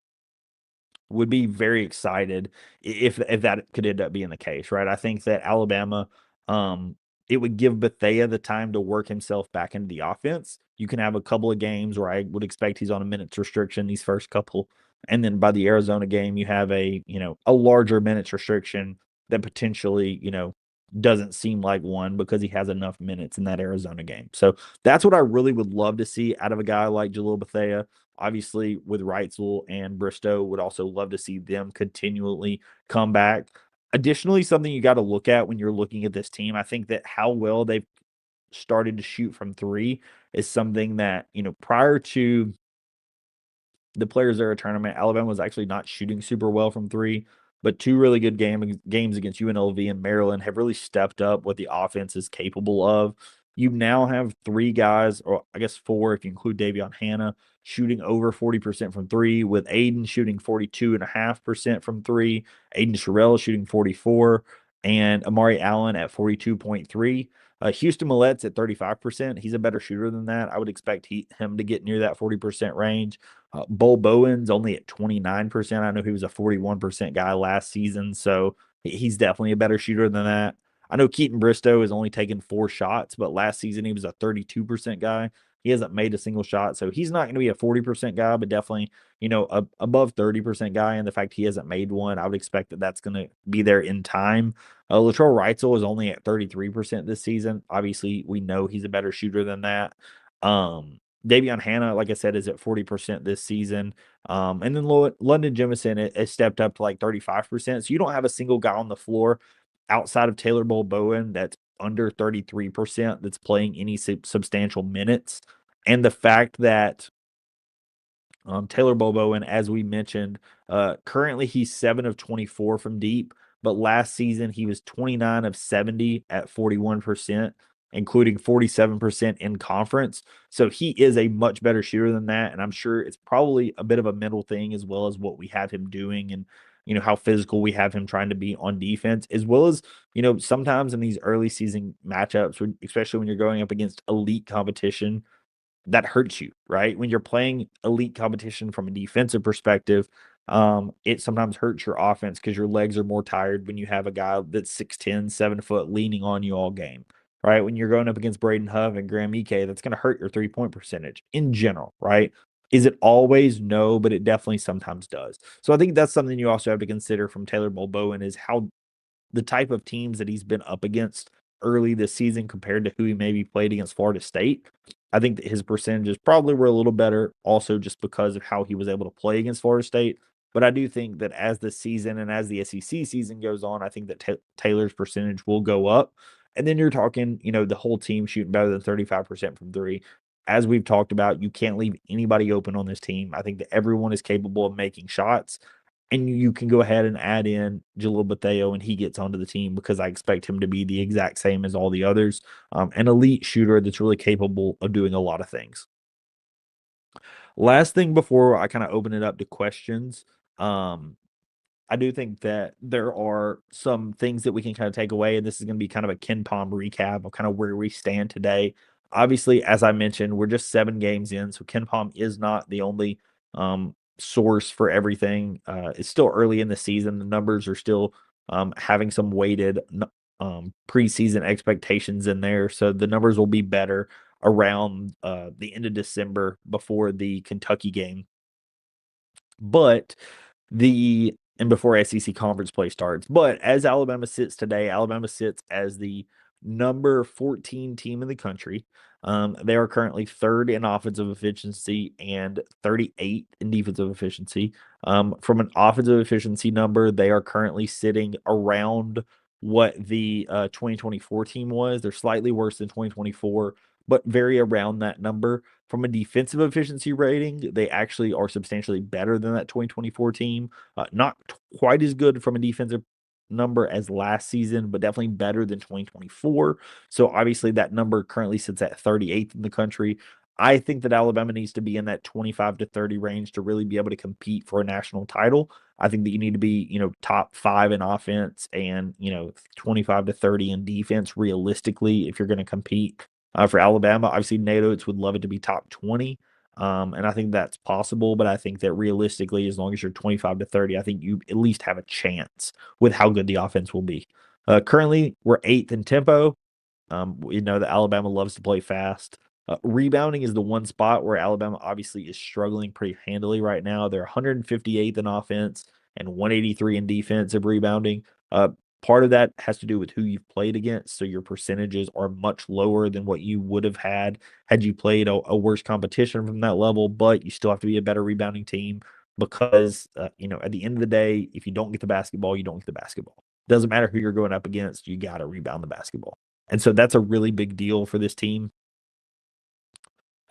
would be very excited if that could end up being the case, right? I think that Alabama, um, it would give Bethea the time to work himself back into the offense. You can have a couple of games where I would expect he's on a minutes restriction these first couple, and then by the Arizona game, you have a larger minutes restriction that potentially doesn't seem like one because he has enough minutes in that Arizona game. So that's what I really would love to see out of a guy like Jalil Bethea. Obviously, with Wrightsell and Bristow, would also love to see them continually come back. Additionally, something you got to look at when you're looking at this team, I think that how well they've started to shoot from three is something that, prior to the Players Era tournament, Alabama was actually not shooting super well from three, but two really good games against UNLV and Maryland have really stepped up what the offense is capable of. You now have three guys, or I guess four if you include Davion Hannah, shooting over 40% from three, with Aiden shooting 42.5% from three, Aiden Sherrill shooting 44, and Amari Allen at 42.3. Houston Millette's at 35%. He's a better shooter than that. I would expect him to get near that 40% range. Bull Bowen's only at 29%. I know he was a 41% guy last season, so he's definitely a better shooter than that. I know Keaton Bristow has only taken 4 shots, but last season he was a 32% guy. He hasn't made a single shot, so he's not going to be a 40% guy, but definitely, above 30% guy. And the fact he hasn't made one, I would expect that that's going to be there in time. Latrell Wrightsell is only at 33% this season. Obviously, we know he's a better shooter than that. Davion Hannah, like I said, is at 40% this season. And then London Jemison has stepped up to like 35%. So you don't have a single guy on the floor outside of Taylor Bowen that's under 33% that's playing any substantial minutes. And the fact that Taylor Bowen, as we mentioned, currently he's 7 of 24 from deep, but last season he was 29 of 70 at 41%, including 47% in conference. So he is a much better shooter than that. And I'm sure it's probably a bit of a mental thing as well as what we have him doing and, how physical we have him trying to be on defense, as well as, sometimes in these early season matchups, especially when you're going up against elite competition, that hurts you, right? When you're playing elite competition from a defensive perspective, it sometimes hurts your offense because your legs are more tired when you have a guy that's 6'10", 7 foot leaning on you all game, right? When you're going up against Braden Huff and Graham Ike, that's going to hurt your 3-point percentage in general, right? Is it always? No, but it definitely sometimes does. So I think that's something you also have to consider from Taylor Bowen is how the type of teams that he's been up against early this season compared to who he maybe played against Florida State. I think that his percentages probably were a little better also just because of how he was able to play against Florida State. But I do think that as the season and as the SEC season goes on, I think that Taylor's percentage will go up. And then you're talking, the whole team shooting better than 35% from three. As we've talked about, you can't leave anybody open on this team. I think that everyone is capable of making shots. And you can go ahead and add in Jalil Bethea and he gets onto the team because I expect him to be the exact same as all the others. An elite shooter that's really capable of doing a lot of things. Last thing before I kind of open it up to questions. I do think that there are some things that we can kind of take away, and this is going to be kind of a Ken Palm recap of kind of where we stand today. Obviously, as I mentioned, we're just 7 games in, so Ken Palm is not the only source for everything. It's still early in the season; the numbers are still having some weighted preseason expectations in there, so the numbers will be better around the end of December before the Kentucky game. But the and before SEC conference play starts. But as Alabama sits today, Alabama sits as the number 14 team in the country. They are currently third in offensive efficiency and 38th in defensive efficiency. From an offensive efficiency number, they are currently sitting around what the 2024 team was. They're slightly worse than 2024, but very around that number. From a defensive efficiency rating, they actually are substantially better than that 2024 team. Not quite as good from a defensive number as last season, but definitely better than 2024. So obviously that number currently sits at 38th in the country. I think that Alabama needs to be in that 25 to 30 range to really be able to compete for a national title. I think that you need to be, top 5 in offense and, 25 to 30 in defense realistically if you're going to compete for Alabama. Obviously, Nate Oates would love it to be top 20. And I think that's possible, but I think that realistically, as long as you're 25 to 30, I think you at least have a chance with how good the offense will be. Currently, we're 8th in tempo. We know that Alabama loves to play fast. Rebounding is the one spot where Alabama obviously is struggling pretty handily right now. They're 158th in offense and 183 in defensive rebounding. Part of that has to do with who you've played against. So your percentages are much lower than what you would have had you played a worse competition from that level. But you still have to be a better rebounding team because, at the end of the day, if you don't get the basketball, you don't get the basketball. Doesn't matter who you're going up against, you got to rebound the basketball. And so that's a really big deal for this team.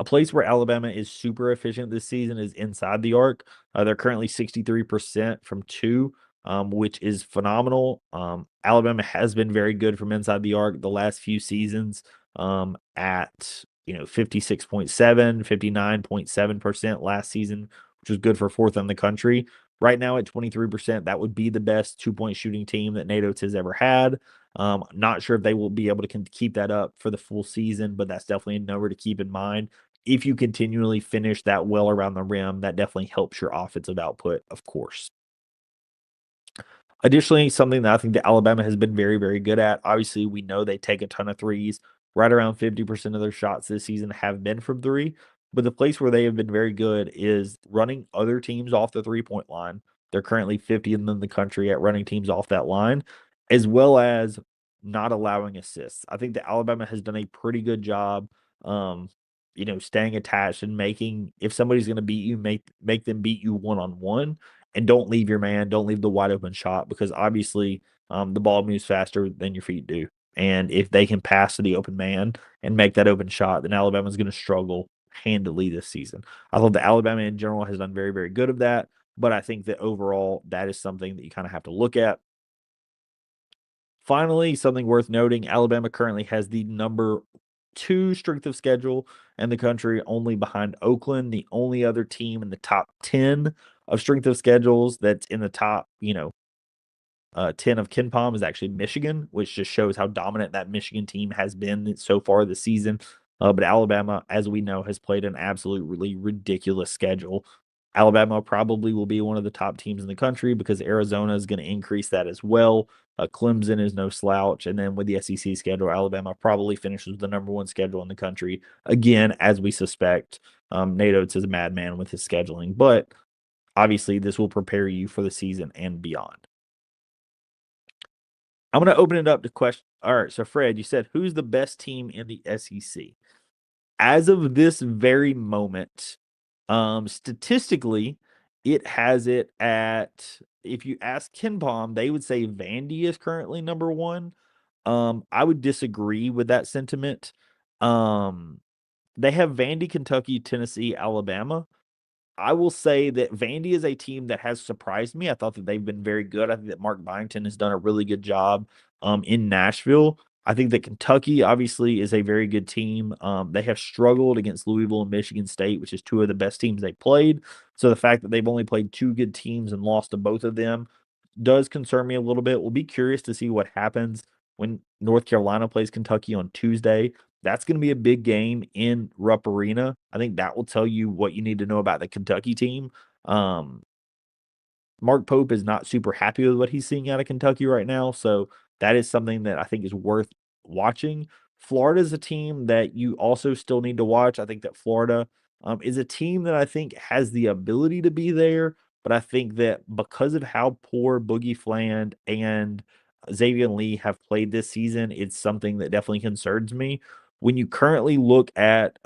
A place where Alabama is super efficient this season is inside the arc. They're currently 63% from 2, which is phenomenal. Alabama has been very good from inside the arc the last few seasons, at 56.7, 59.7% last season, which was good for 4th in the country. Right now at 23%, that would be the best 2-point shooting team that Nate Oates has ever had. Not sure if they will be able to keep that up for the full season, but that's definitely a number to keep in mind. If you continually finish that well around the rim, that definitely helps your offensive output, of course. Additionally, something that I think that Alabama has been very, very good at. Obviously, we know they take a ton of threes. Right around 50% of their shots this season have been from 3. But the place where they have been very good is running other teams off the 3-point line. They're currently 50th in the country at running teams off that line, as well as not allowing assists. I think that Alabama has done a pretty good job, um, staying attached and making, if somebody's going to beat you, make them beat you one-on-one, and don't leave your man, don't leave the wide open shot, because obviously the ball moves faster than your feet do. And if they can pass to the open man and make that open shot, then Alabama's going to struggle handily this season. I thought the Alabama in general has done very, very good of that, but I think that overall that is something that you kind of have to look at. Finally, something worth noting, Alabama currently has the number 2 strength of schedule in the country, only behind Oakland. The only other team in the top 10 of strength of schedules that's in the top, 10 of Ken Palm is actually Michigan, which just shows how dominant that Michigan team has been so far this season. But Alabama, as we know, has played an absolutely ridiculous schedule. Alabama probably will be one of the top teams in the country because Arizona is going to increase that as well. Clemson is no slouch. And then with the SEC schedule, Alabama probably finishes the number 1 schedule in the country. Again, as we suspect, Nate Oates is a madman with his scheduling. But obviously, this will prepare you for the season and beyond. I'm going to open it up to question. All right. So, Fred, you said who's the best team in the SEC? As of this very moment, statistically, it has it at, if you ask Ken Palm, they would say Vandy is currently number 1. I would disagree with that sentiment. They have Vandy, Kentucky, Tennessee, Alabama. I will say that Vandy is a team that has surprised me. I thought that they've been very good. I think that Mark Byington has done a really good job in Nashville. I think that Kentucky obviously is a very good team. They have struggled against Louisville and Michigan State, which is 2 of the best teams they played. So the fact that they've only played 2 good teams and lost to both of them does concern me a little bit. We'll be curious to see what happens when North Carolina plays Kentucky on Tuesday. That's going to be a big game in Rupp Arena. I think that will tell you what you need to know about the Kentucky team. Um, Mark Pope is not super happy with what he's seeing out of Kentucky right now, so that is something that I think is worth watching. Florida is a team that you also still need to watch. I think that Florida is a team that I think has the ability to be there, but I think that because of how poor Boogie Fland and Xavier Lee have played this season, it's something that definitely concerns me. When you currently look at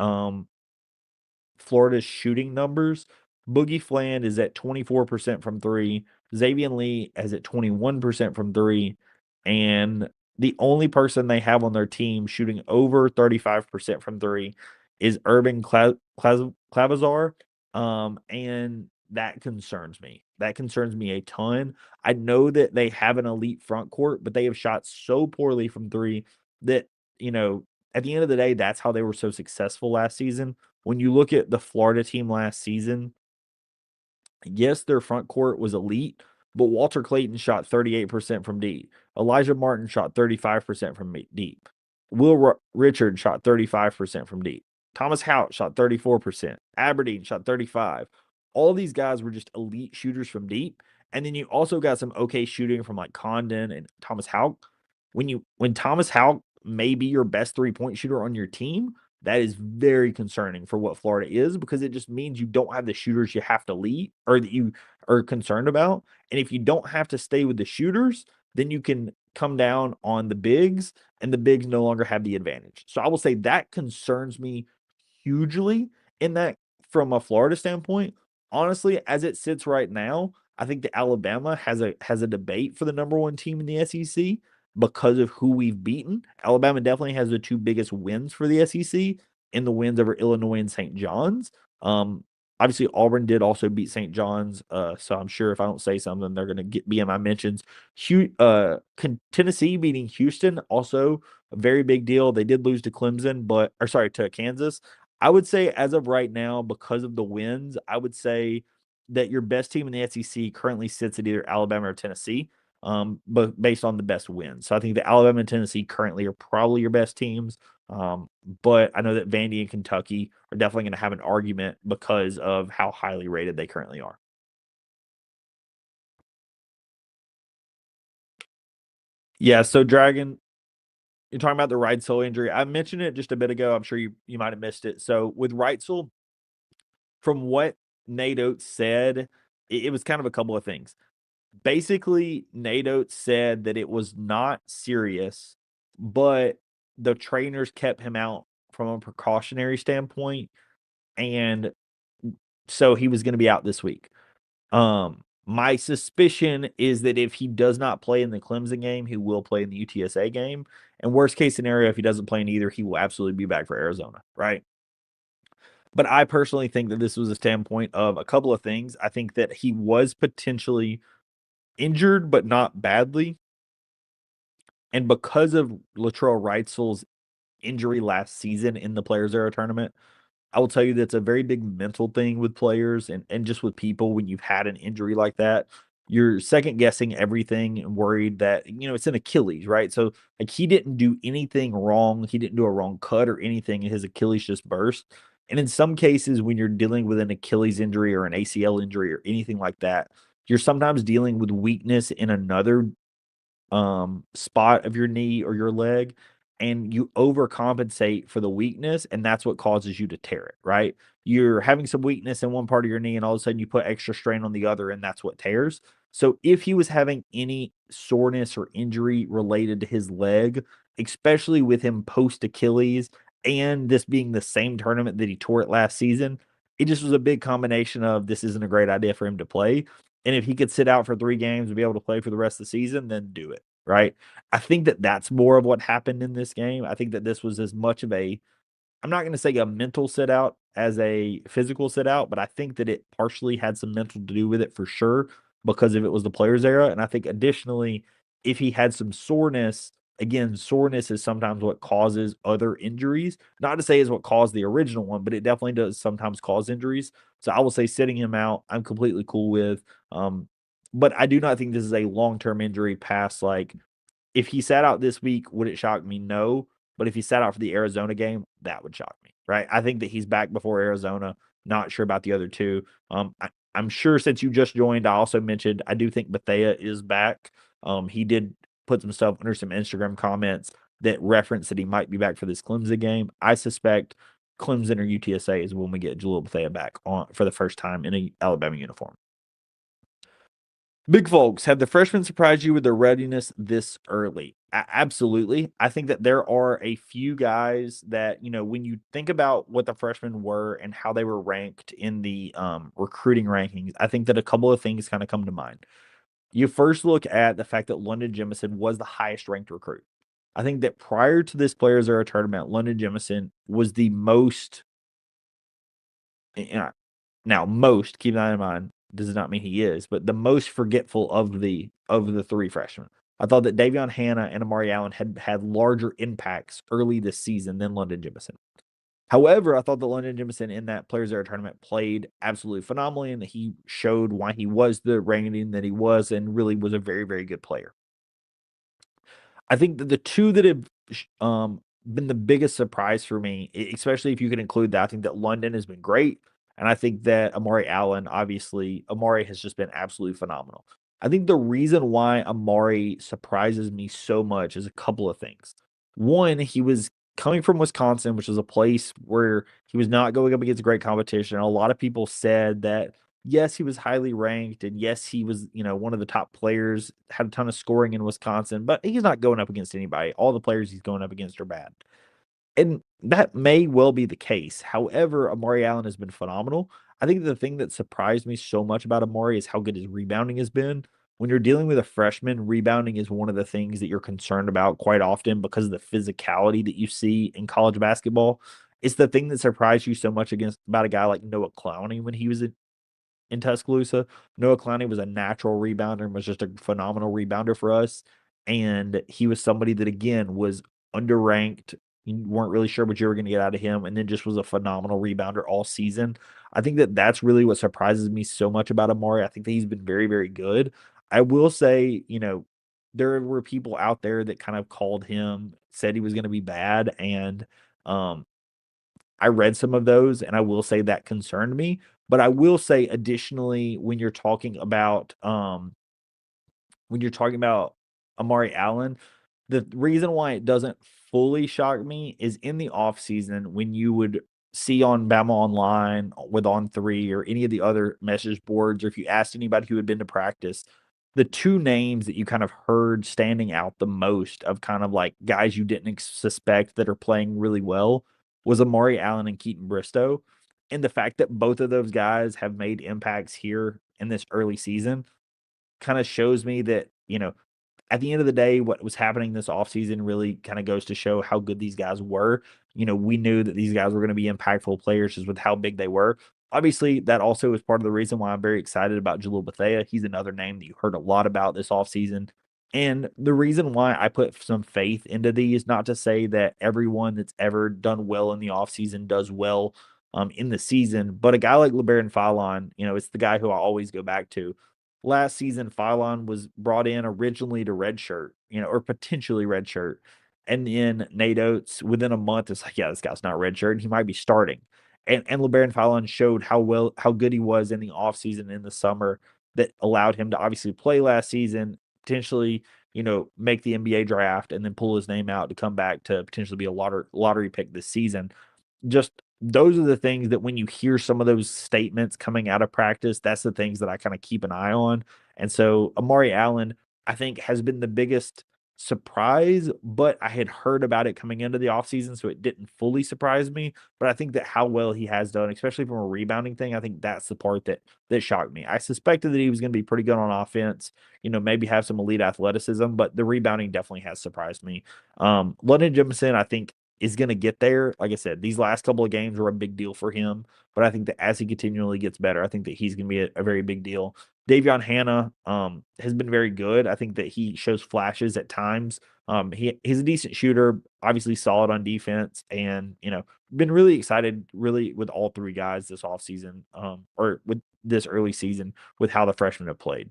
Florida's shooting numbers, Boogie Fland is at 24% from three. Xavier Lee is at 21% from three. And the only person they have on their team shooting over 35% from three is Urban Clavazar. And that concerns me. That concerns me a ton. I know that they have an elite front court, but they have shot so poorly from three that, you know, at the end of the day, that's how they were so successful last season. When you look at the Florida team last season, yes, their front court was elite, but Walter Clayton shot 38% from deep. Elijah Martin shot 35% from deep. Richard shot 35% from deep. Thomas Hout shot 34%. Aberdeen shot 35. All these guys were just elite shooters from deep. And then you also got some okay shooting from like Condon and Thomas Hout. When Thomas Hout may be your best 3-point shooter on your team, that is very concerning for what Florida is because it just means you don't have the shooters you have to lead or that you are concerned about. And if you don't have to stay with the shooters, then you can come down on the bigs and the bigs no longer have the advantage. So I will say that concerns me hugely in that from a Florida standpoint. Honestly, as it sits right now, I think that Alabama has a debate for the number one team in the SEC because of who we've beaten. Alabama definitely has the two biggest wins for the SEC in the wins over Illinois and St. John's. Um, Obviously, Auburn did also beat St. John's, so I'm sure if I don't say something, they're going to be in my mentions. Tennessee beating Houston, also a very big deal. They did lose to Clemson, to Kansas. I would say as of right now, because of the wins, I would say that your best team in the SEC currently sits at either Alabama or Tennessee, but based on the best wins. So I think the Alabama and Tennessee currently are probably your best teams. But I know that Vandy and Kentucky are definitely going to have an argument because of how highly rated they currently are. Yeah, so Dragon, you're talking about the Reitzel injury. I mentioned it just a bit ago. I'm sure you might have missed it. So with Reitzel, from what Nate Oates said, it was kind of a couple of things. Basically, Nate Oates said that it was not serious, but the trainers kept him out from a precautionary standpoint, and so he was going to be out this week. My suspicion is that if he does not play in the Clemson game, he will play in the UTSA game. And worst case scenario, if he doesn't play in either, he will absolutely be back for Arizona, right? But I personally think that this was a standpoint of a couple of things. I think that he was potentially injured, but not badly. And because of Latrell Reitzel's injury last season in the Players Era tournament, I will tell you that's a very big mental thing with players and just with people when you've had an injury like that. You're second guessing everything and worried that, it's an Achilles, right? So, like, he didn't do anything wrong. He didn't do a wrong cut or anything, and his Achilles just burst. And in some cases, when you're dealing with an Achilles injury or an ACL injury or anything like that, you're sometimes dealing with weakness in another spot of your knee or your leg, and you overcompensate for the weakness, and that's what causes you to tear it, right? You're having some weakness in one part of your knee, and all of a sudden you put extra strain on the other, and that's what tears. So if he was having any soreness or injury related to his leg, especially with him post Achilles, and this being the same tournament that he tore it last season, it just was a big combination of this isn't a great idea for him to play. And if he could sit out for 3 games and be able to play for the rest of the season, then do it, right? I think that that's more of what happened in this game. I think that this was as much of a I'm not going to say a mental sit out as a physical sit out, but I think that it partially had some mental to do with it for sure because if it was the players era. And I think additionally, if he had some soreness, again, soreness is sometimes what causes other injuries. Not to say is what caused the original one, but it definitely does sometimes cause injuries. So I will say sitting him out, I'm completely cool with. Um, but I do not think this is a long-term injury past, like, if he sat out this week, would it shock me? No. But if he sat out for the Arizona game, that would shock me, right? I think that he's back before Arizona. Not sure about the other two. I'm sure since you just joined, I also mentioned I do think Bethea is back. He did put some stuff under some Instagram comments that reference that he might be back for this Clemson game. I suspect Clemson or UTSA is when we get Jalil Bethea back on for the first time in a Alabama uniform. Big folks, have the freshmen surprised you with their readiness this early? Absolutely. I think that there are a few guys that, when you think about what the freshmen were and how they were ranked in the recruiting rankings, I think that a couple of things kind of come to mind. You first look at the fact that London Jemison was the highest ranked recruit. I think that prior to this Players Era tournament, London Jemison was the most, now, most, keep that in mind, does not mean he is, but the most forgetful of the three freshmen. I thought that Davion Hanna and Amari Allen had larger impacts early this season than London Jemison. However, I thought that London Jemison in that Players Era tournament played absolutely phenomenally, and he showed why he was the ranking that he was, and really was a very, very good player. I think that the two that have been the biggest surprise for me, especially if you can include that, I think that London has been great. And I think that Amari Allen, obviously, Amari has just been absolutely phenomenal. I think the reason why Amari surprises me so much is a couple of things. One, he was coming from Wisconsin, which is a place where he was not going up against great competition. A lot of people said that yes, he was highly ranked, and yes, he was, one of the top players, had a ton of scoring in Wisconsin, but he's not going up against anybody. All the players he's going up against are bad. And that may well be the case. However, Amari Allen has been phenomenal. I think the thing that surprised me so much about Amari is how good his rebounding has been. When you're dealing with a freshman, rebounding is one of the things that you're concerned about quite often because of the physicality that you see in college basketball. It's the thing that surprised you so much against about a guy like Noah Clowney when he was in Tuscaloosa. Noah Clowney was a natural rebounder and was just a phenomenal rebounder for us. And he was somebody that, again, was underranked. You weren't really sure what you were going to get out of him, and then just was a phenomenal rebounder all season. I think that that's really what surprises me so much about Amari. I think that he's been very, very good. I will say, there were people out there that kind of called him, said he was going to be bad, and um, I read some of those, and I will say that concerned me. But I will say additionally, when you're talking about Amari Allen, the reason why it doesn't fully shock me is in the offseason when you would see on Bama Online with On3 or any of the other message boards, or if you asked anybody who had been to practice, the two names that you kind of heard standing out the most of kind of like guys you didn't suspect that are playing really well was Amari Allen and Keaton Bristow. And the fact that both of those guys have made impacts here in this early season kind of shows me that, at the end of the day, what was happening this offseason really kind of goes to show how good these guys were. We knew that these guys were going to be impactful players just with how big they were. Obviously, that also is part of the reason why I'm very excited about Jalil Bethea. He's another name that you heard a lot about this offseason. And the reason why I put some faith into these, not to say that everyone that's ever done well in the offseason does well in the season, but a guy like LeBaron Fallon, it's the guy who I always go back to. Last season, Phylon was brought in originally to redshirt, or potentially redshirt. And then Nate Oates, within a month, is like, yeah, this guy's not redshirt, and he might be starting. And LeBaron Phylon showed how good he was in the offseason in the summer that allowed him to obviously play last season, potentially, make the NBA draft, and then pull his name out to come back to potentially be a lottery pick this season. Just those are the things that when you hear some of those statements coming out of practice, that's the things that I kind of keep an eye on. And so Amari Allen, I think, has been the biggest surprise, but I had heard about it coming into the offseason, so it didn't fully surprise me. But I think that how well he has done, especially from a rebounding thing, I think that's the part that shocked me. I suspected that he was going to be pretty good on offense, maybe have some elite athleticism, but the rebounding definitely has surprised me. London Jemison, I think, is going to get there. Like I said, these last couple of games were a big deal for him, but I think that as he continually gets better, I think that he's going to be a very big deal. Davion Hanna has been very good. I think that he shows flashes at times. He's a decent shooter, obviously solid on defense, and been really excited really with all three guys this offseason, or with this early season with how the freshmen have played.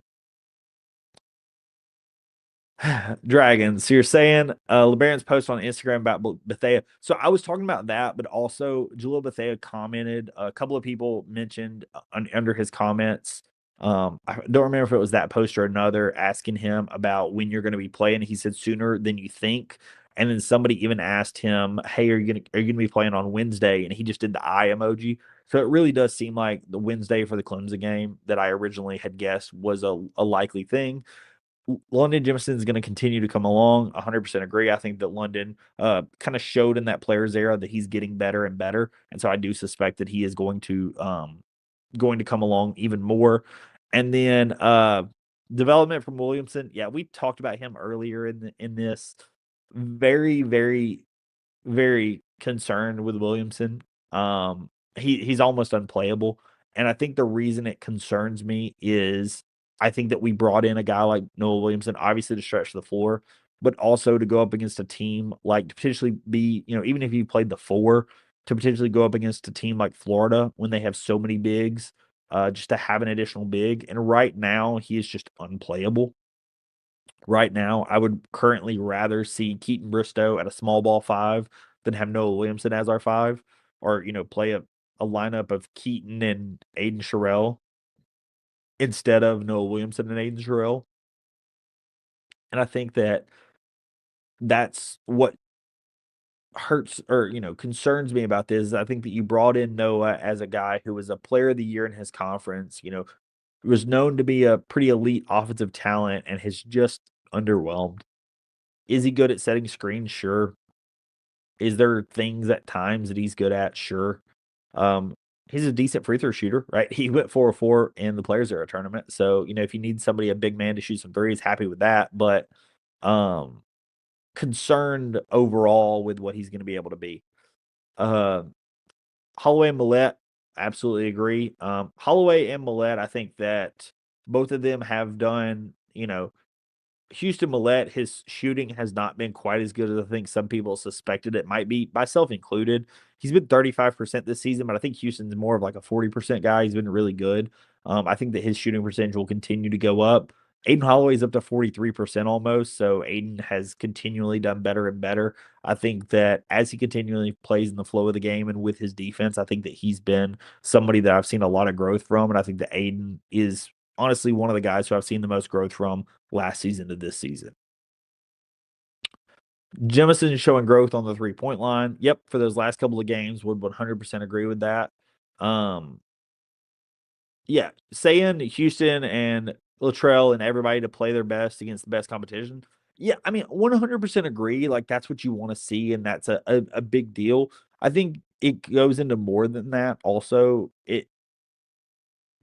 Dragons. So you're saying LeBaron's post on Instagram about Bethea. So I was talking about that, but also Jalil Bethea commented. A couple of people mentioned under his comments. I don't remember if it was that post or another asking him about when you're going to be playing. He said sooner than you think. And then somebody even asked him, "Hey, are you gonna be playing on Wednesday?" And he just did the eye emoji. So it really does seem like the Wednesday for the Clemson game that I originally had guessed was a likely thing. London Jemison is going to continue to come along. 100% agree. I think that London kind of showed in that players era that he's getting better and better, and so I do suspect that he is going to come along even more. And then development from Williamson. Yeah, we talked about him earlier in this. Very, very, very concerned with Williamson. He's almost unplayable, and I think the reason it concerns me is I think that we brought in a guy like Noah Williamson, obviously to stretch the floor, but also to go up against a team like to potentially be, even if you played the four, to potentially go up against a team like Florida when they have so many bigs, just to have an additional big. And right now, he is just unplayable. Right now, I would currently rather see Keaton Bristow at a small ball five than have Noah Williamson as our five, or play a lineup of Keaton and Aiden Sherrill instead of Noah Williamson and Aiden Sherrill. And I think that that's what hurts or concerns me about this. I think that you brought in Noah as a guy who was a player of the year in his conference, was known to be a pretty elite offensive talent and has just underwhelmed. Is he good at setting screens? Sure. Is there things at times that he's good at? Sure. Um, he's a decent free throw shooter, right? He went 4 4 in the Players Era tournament. So, if you need somebody, a big man to shoot some threes, happy with that. But um, concerned overall with what he's going to be able to be. Uh, Holloway and Millette, absolutely agree. Holloway and Millette, I think that both of them have done, Houston Millette, his shooting has not been quite as good as I think some people suspected it might be, myself included. He's been 35% this season, but I think Houston's more of like a 40% guy. He's been really good. I think that his shooting percentage will continue to go up. Aiden Holloway's up to 43% almost. So Aiden has continually done better and better. I think that as he continually plays in the flow of the game and with his defense, I think that he's been somebody that I've seen a lot of growth from. And I think that Aiden is honestly one of the guys who I've seen the most growth from last season to this season. Jemison showing growth on the 3-point line. Yep, for those last couple of games, would 100% agree with that. Um, yeah, saying Houston and Latrell and everybody to play their best against the best competition. Yeah, I mean, 100% agree. Like that's what you want to see, and that's a big deal. I think it goes into more than that. Also,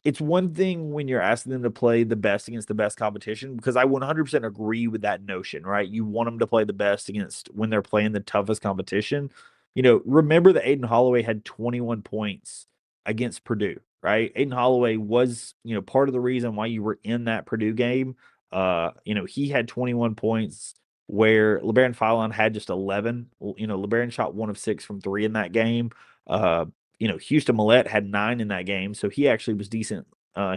it's one thing when you're asking them to play the best against the best competition, because I 100% agree with that notion, right? You want them to play the best against when they're playing the toughest competition. Remember that Aiden Holloway had 21 points against Purdue, right? Aiden Holloway was, part of the reason why you were in that Purdue game. He had 21 points where LeBaron Fallon had just 11. LeBaron shot 1 of 6 from 3 in that game. Uh, Houston Millette had 9 in that game, so he actually was decent.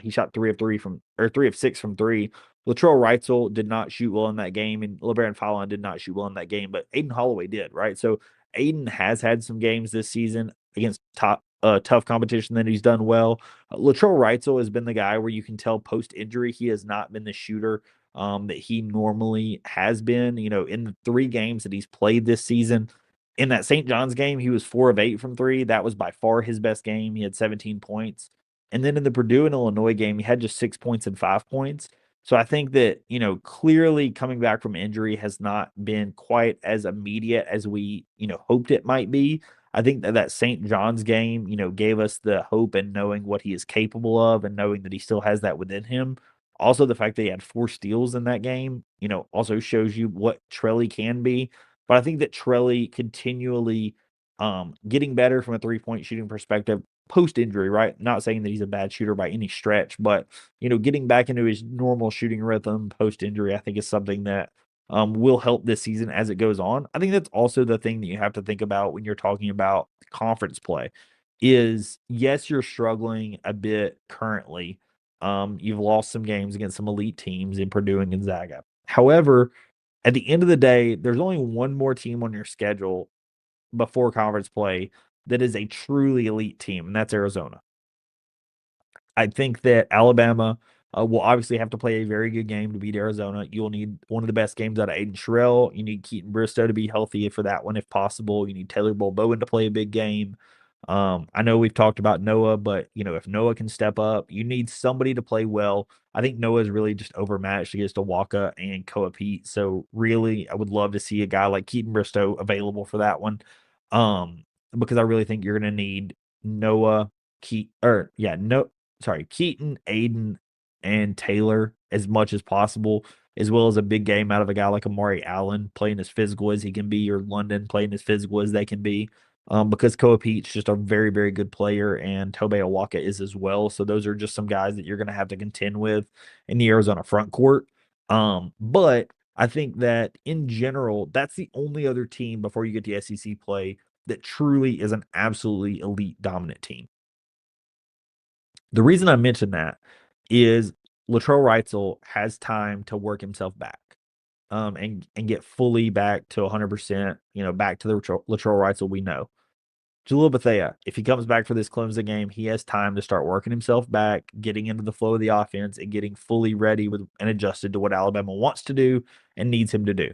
He shot 3 of 6 from 3. Latrell Wrightsell did not shoot well in that game, and LeBaron Fallon did not shoot well in that game, but Aiden Holloway did, right? So Aiden has had some games this season against tough competition that he's done well. Latrell Wrightsell has been the guy where you can tell post injury he has not been the shooter that he normally has been. In the 3 games that he's played this season, in that St. John's game, he was 4 of 8 from 3. That was by far his best game. He had 17 points. And then in the Purdue and Illinois game, he had just 6 points and 5 points. So I think that, clearly coming back from injury has not been quite as immediate as we, hoped it might be. I think that St. John's game, gave us the hope and knowing what he is capable of and knowing that he still has that within him. Also, the fact that he had 4 steals in that game, also shows you what Trelly can be. But I think that Trelly continually getting better from a 3-point shooting perspective post injury, right? Not saying that he's a bad shooter by any stretch, but getting back into his normal shooting rhythm post injury, I think is something that will help this season as it goes on. I think that's also the thing that you have to think about when you're talking about conference play is yes, you're struggling a bit currently. You've lost some games against some elite teams in Purdue and Gonzaga. However, At the end of the day, there's only one more team on your schedule before conference play that is a truly elite team, and that's Arizona. I think that Alabama will obviously have to play a very good game to beat Arizona. You'll need one of the best games out of Aiden Sherrill. You need Keaton Bristow to be healthy for that one if possible. You need Taylor Bowen to play a big game. I know we've talked about Noah, but if Noah can step up, you need somebody to play well. I think Noah is really just overmatched against Awaka and Koa Pete. So really, I would love to see a guy like Keaton Bristow available for that one. Um, because I really think you're gonna need Noah, no, sorry, Keaton, Aiden, and Taylor as much as possible, as well as a big game out of a guy like Amari Allen playing as physical as he can be, or London playing as physical as they can be. Because Koa Pete's just a very, very good player, and Tobe Awaka is as well. So those are just some guys that you're going to have to contend with in the Arizona front court. But I think that in general, that's the only other team before you get to SEC play that truly is an absolutely elite dominant team. The reason I mention that is Latrell Wrightsell has time to work himself back, and get fully back to 100%, back to the Latrell Wrightsell we know. Jalil Bethea, if he comes back for this Clemson game, he has time to start working himself back, getting into the flow of the offense, and getting fully ready and adjusted to what Alabama wants to do and needs him to do.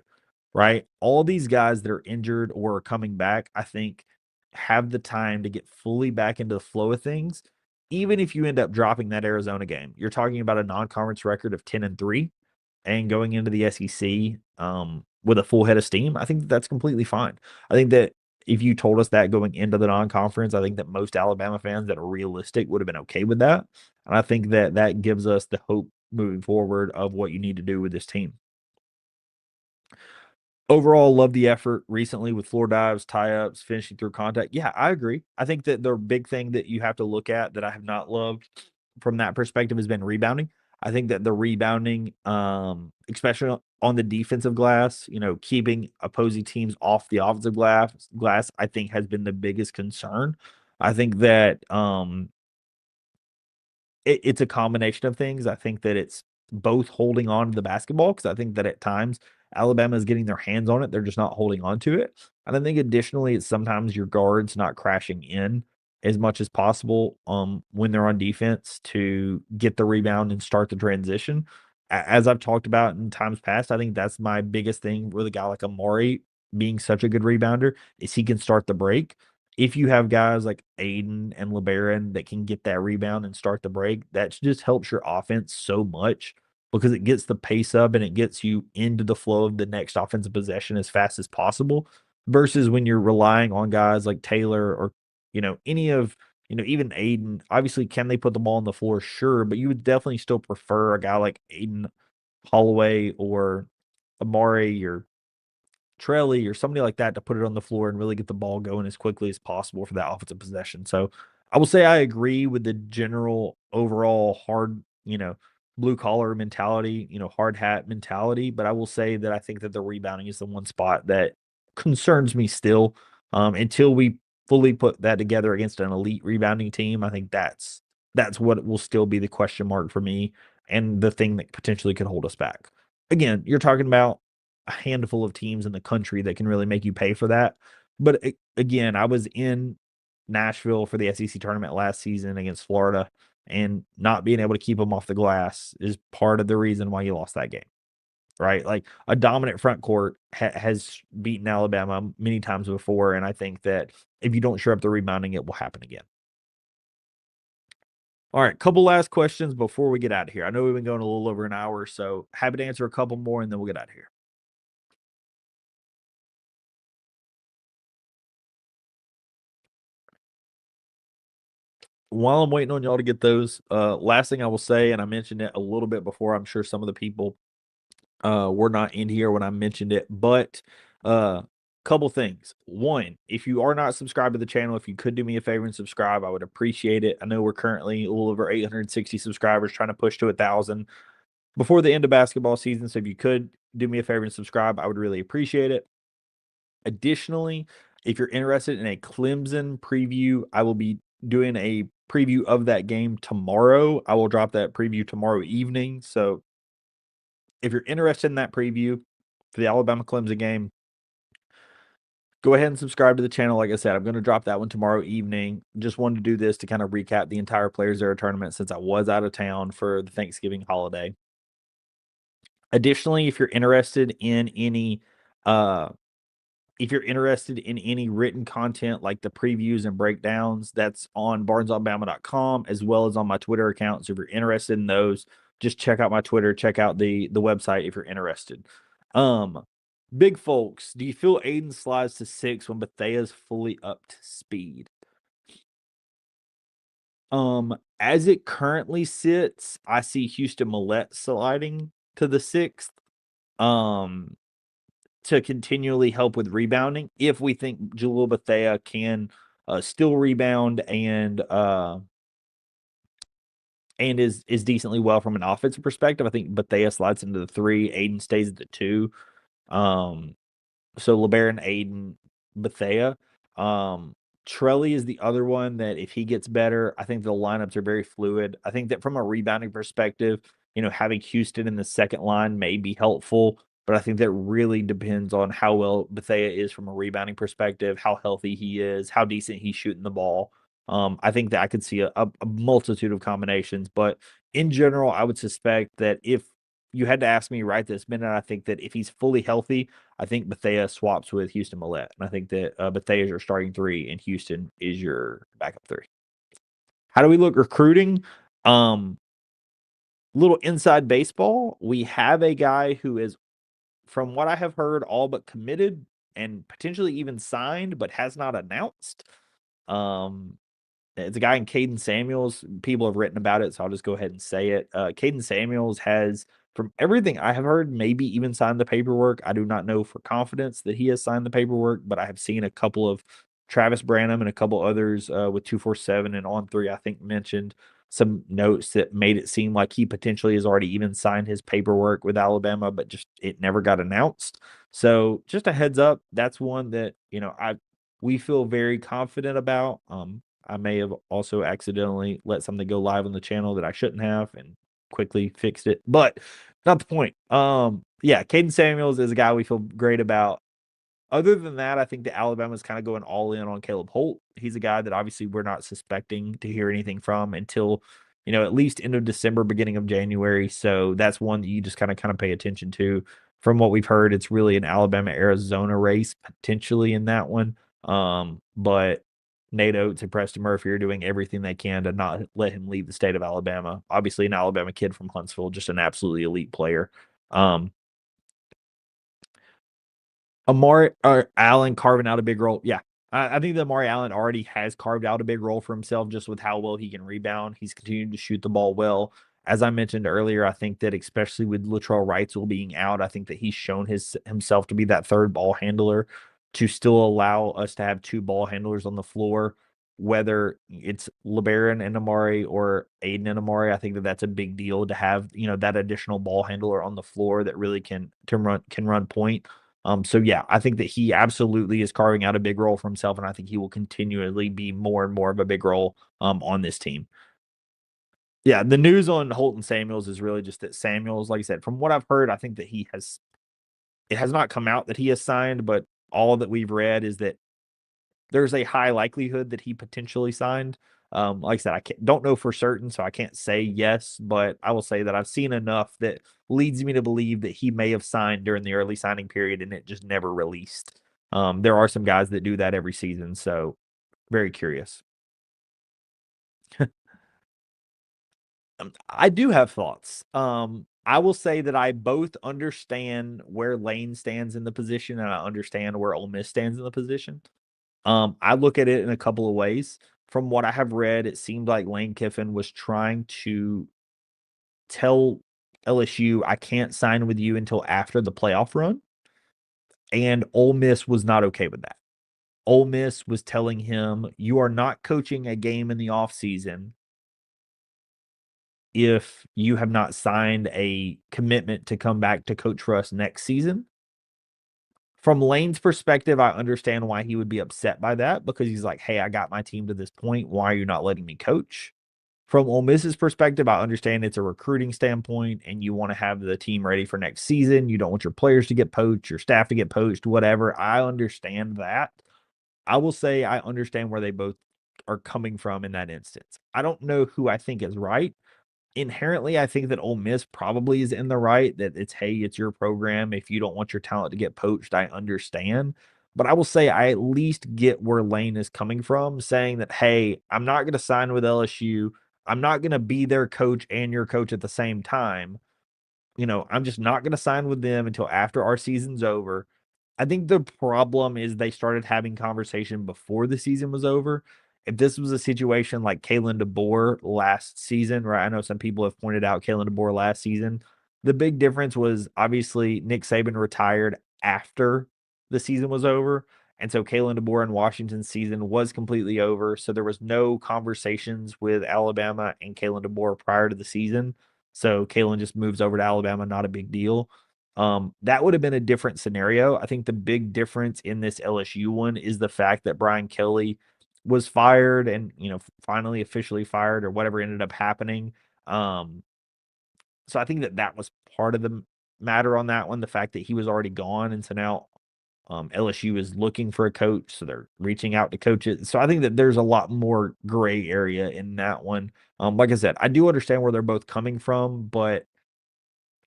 Right? All these guys that are injured or are coming back, I think, have the time to get fully back into the flow of things. Even if you end up dropping that Arizona game, you're talking about a non-conference record of 10-3 and going into the SEC with a full head of steam. I think that's completely fine. I think that if you told us that going into the non-conference, I think that most Alabama fans that are realistic would have been okay with that. And I think that that gives us the hope moving forward of what you need to do with this team. Overall, love the effort recently with floor dives, tie ups, finishing through contact. Yeah, I agree. I think that the big thing that you have to look at that I have not loved from that perspective has been rebounding. I think that the rebounding, especially on the defensive glass, keeping opposing teams off the offensive glass, I think has been the biggest concern. I think that it's a combination of things. I think that it's both holding on to the basketball because I think that at times Alabama is getting their hands on it. They're just not holding on to it. And I think additionally, it's sometimes your guards not crashing in as much as possible when they're on defense to get the rebound and start the transition. As I've talked about in times past, I think that's my biggest thing with a guy like Amari being such a good rebounder is he can start the break. If you have guys like Aiden and LeBaron that can get that rebound and start the break, that just helps your offense so much because it gets the pace up and it gets you into the flow of the next offensive possession as fast as possible. Versus when you're relying on guys like Taylor or, any of, even Aiden. Obviously, can they put the ball on the floor? Sure, but you would definitely still prefer a guy like Aiden Holloway or Amari or Trelly or somebody like that to put it on the floor and really get the ball going as quickly as possible for that offensive possession. So I will say I agree with the general overall hard, blue collar mentality, hard hat mentality. But I will say that I think that the rebounding is the one spot that concerns me still. Until we fully put that together against an elite rebounding team, I think that's what will still be the question mark for me and the thing that potentially could hold us back. Again, you're talking about a handful of teams in the country that can really make you pay for that. But again, I was in Nashville for the SEC tournament last season against Florida, and not being able to keep them off the glass is part of the reason why you lost that game, right? Like a dominant front court has beaten Alabama many times before, and I think that if you don't shore up the rebounding, it will happen again. All right, couple last questions before we get out of here. I know we've been going a little over an hour, so happy to answer a couple more, and then we'll get out of here. While I'm waiting on y'all to get those, last thing I will say, and I mentioned it a little bit before, I'm sure some of the people were not in here when I mentioned it, but couple things. One, if you are not subscribed to the channel, if you could do me a favor and subscribe, I would appreciate it. I know we're currently a little over 860 subscribers, trying to push to 1,000 before the end of basketball season. So if you could do me a favor and subscribe, I would really appreciate it. Additionally, if you're interested in a Clemson preview, I will be doing a preview of that game tomorrow. I will drop that preview tomorrow evening. So if you're interested in that preview, for the Alabama-Clemson game. Go ahead and subscribe to the channel. Like I said, I'm going to drop that one tomorrow evening. Just wanted to do this to kind of recap the entire Players Era tournament since I was out of town for the Thanksgiving holiday. Additionally, if you're interested in any written content like the previews and breakdowns, that's on barnesonbama.com as well as on my Twitter account. So if you're interested in those, just check out my Twitter, check out the website if you're interested. Big folks, do you feel Aiden slides to 6 when Bethea's fully up to speed? As it currently sits, I see Houston Millette sliding to the 6th. To continually help with rebounding if we think Jalil Bethea can still rebound and is decently well from an offensive perspective. I think Bethea slides into the 3, Aiden stays at the 2. So LeBaron, Aiden, Bethea. Trelly is the other one that if he gets better, I think the lineups are very fluid. I think that from a rebounding perspective, having Houston in the second line may be helpful, but I think that really depends on how well Bethea is from a rebounding perspective, how healthy he is, how decent he's shooting the ball. I think that I could see a multitude of combinations, but in general, I would suspect that if you had to ask me right this minute, I think that if he's fully healthy, I think Bethea swaps with Houston Millette. And I think that Bethea is your starting 3 and Houston is your backup 3. How do we look recruiting? Little inside baseball. We have a guy who is, from what I have heard, all but committed and potentially even signed, but has not announced. It's a guy in Caden Samuels. People have written about it, so I'll just go ahead and say it. Caden Samuels has, from everything I have heard, maybe even signed the paperwork. I do not know for confidence that he has signed the paperwork, but I have seen a couple of Travis Branham and a couple others with 247 and On 3, I think, mentioned some notes that made it seem like he potentially has already even signed his paperwork with Alabama, but just it never got announced. So just a heads up, that's one that we feel very confident about. I may have also accidentally let something go live on the channel that I shouldn't have and quickly fixed it, but not the point. Yeah, Caden Samuels is a guy we feel great about. Other than that, I think that Alabama's kind of going all in on Caleb Holt. He's a guy that obviously we're not suspecting to hear anything from until, at least end of December, beginning of January. So that's one that you just kind of pay attention to. From what we've heard, it's really an Alabama-Arizona race potentially in that one. But Nate Oates and Preston Murphy are doing everything they can to not let him leave the state of Alabama. Obviously, an Alabama kid from Huntsville, just an absolutely elite player. Amari Allen carving out a big role. Yeah, I think that Amari Allen already has carved out a big role for himself just with how well he can rebound. He's continued to shoot the ball well. As I mentioned earlier, I think that especially with Latrell Wrightsville being out, I think that he's shown himself to be that third ball handler to still allow us to have 2 ball handlers on the floor, whether it's LeBaron and Amari or Aiden and Amari. I think that that's a big deal to have, that additional ball handler on the floor that really can run point. So yeah, I think that he absolutely is carving out a big role for himself, and I think he will continually be more and more of a big role on this team. Yeah, the news on Holton Samuels is really just that Samuels, like I said, from what I've heard, I think that it has not come out that he has signed, but all that we've read is that there's a high likelihood that he potentially signed. Like I said, don't know for certain, so I can't say yes, but I will say that I've seen enough that leads me to believe that he may have signed during the early signing period and it just never released. There are some guys that do that every season, so very curious. I do have thoughts. I will say that I both understand where Lane stands in the position and I understand where Ole Miss stands in the position. I look at it in a couple of ways. From what I have read, it seemed like Lane Kiffin was trying to tell LSU, I can't sign with you until after the playoff run. And Ole Miss was not okay with that. Ole Miss was telling him, you are not coaching a game in the offseason if you have not signed a commitment to come back to coach for us next season. From Lane's perspective, I understand why he would be upset by that because he's like, hey, I got my team to this point. Why are you not letting me coach? From Ole Miss's perspective, I understand it's a recruiting standpoint and you want to have the team ready for next season. You don't want your players to get poached, your staff to get poached, whatever. I understand that. I will say I understand where they both are coming from in that instance. I don't know who I think is right. Inherently, I think that Ole Miss probably is in the right, that it's, "Hey, it's your program. If you don't want your talent to get poached, I understand." But I will say I at least get where Lane is coming from, saying that, "Hey, I'm not gonna sign with LSU. I'm not gonna be their coach and your coach at the same time. I'm just not gonna sign with them until after our season's over." I think the problem is they started having conversation before the season was over. If this was a situation like Kalen DeBoer last season, right? I know some people have pointed out Kalen DeBoer last season. The big difference was obviously Nick Saban retired after the season was over. And so Kalen DeBoer in Washington's season was completely over. So there was no conversations with Alabama and Kalen DeBoer prior to the season. So Kalen just moves over to Alabama, not a big deal. That would have been a different scenario. I think the big difference in this LSU one is the fact that Brian Kelly was fired and, finally officially fired or whatever ended up happening. Um, so I think that that was part of the matter on that one, the fact that he was already gone. And so now LSU is looking for a coach. So they're reaching out to coaches. So I think that there's a lot more gray area in that one. Like I said, I do understand where they're both coming from, but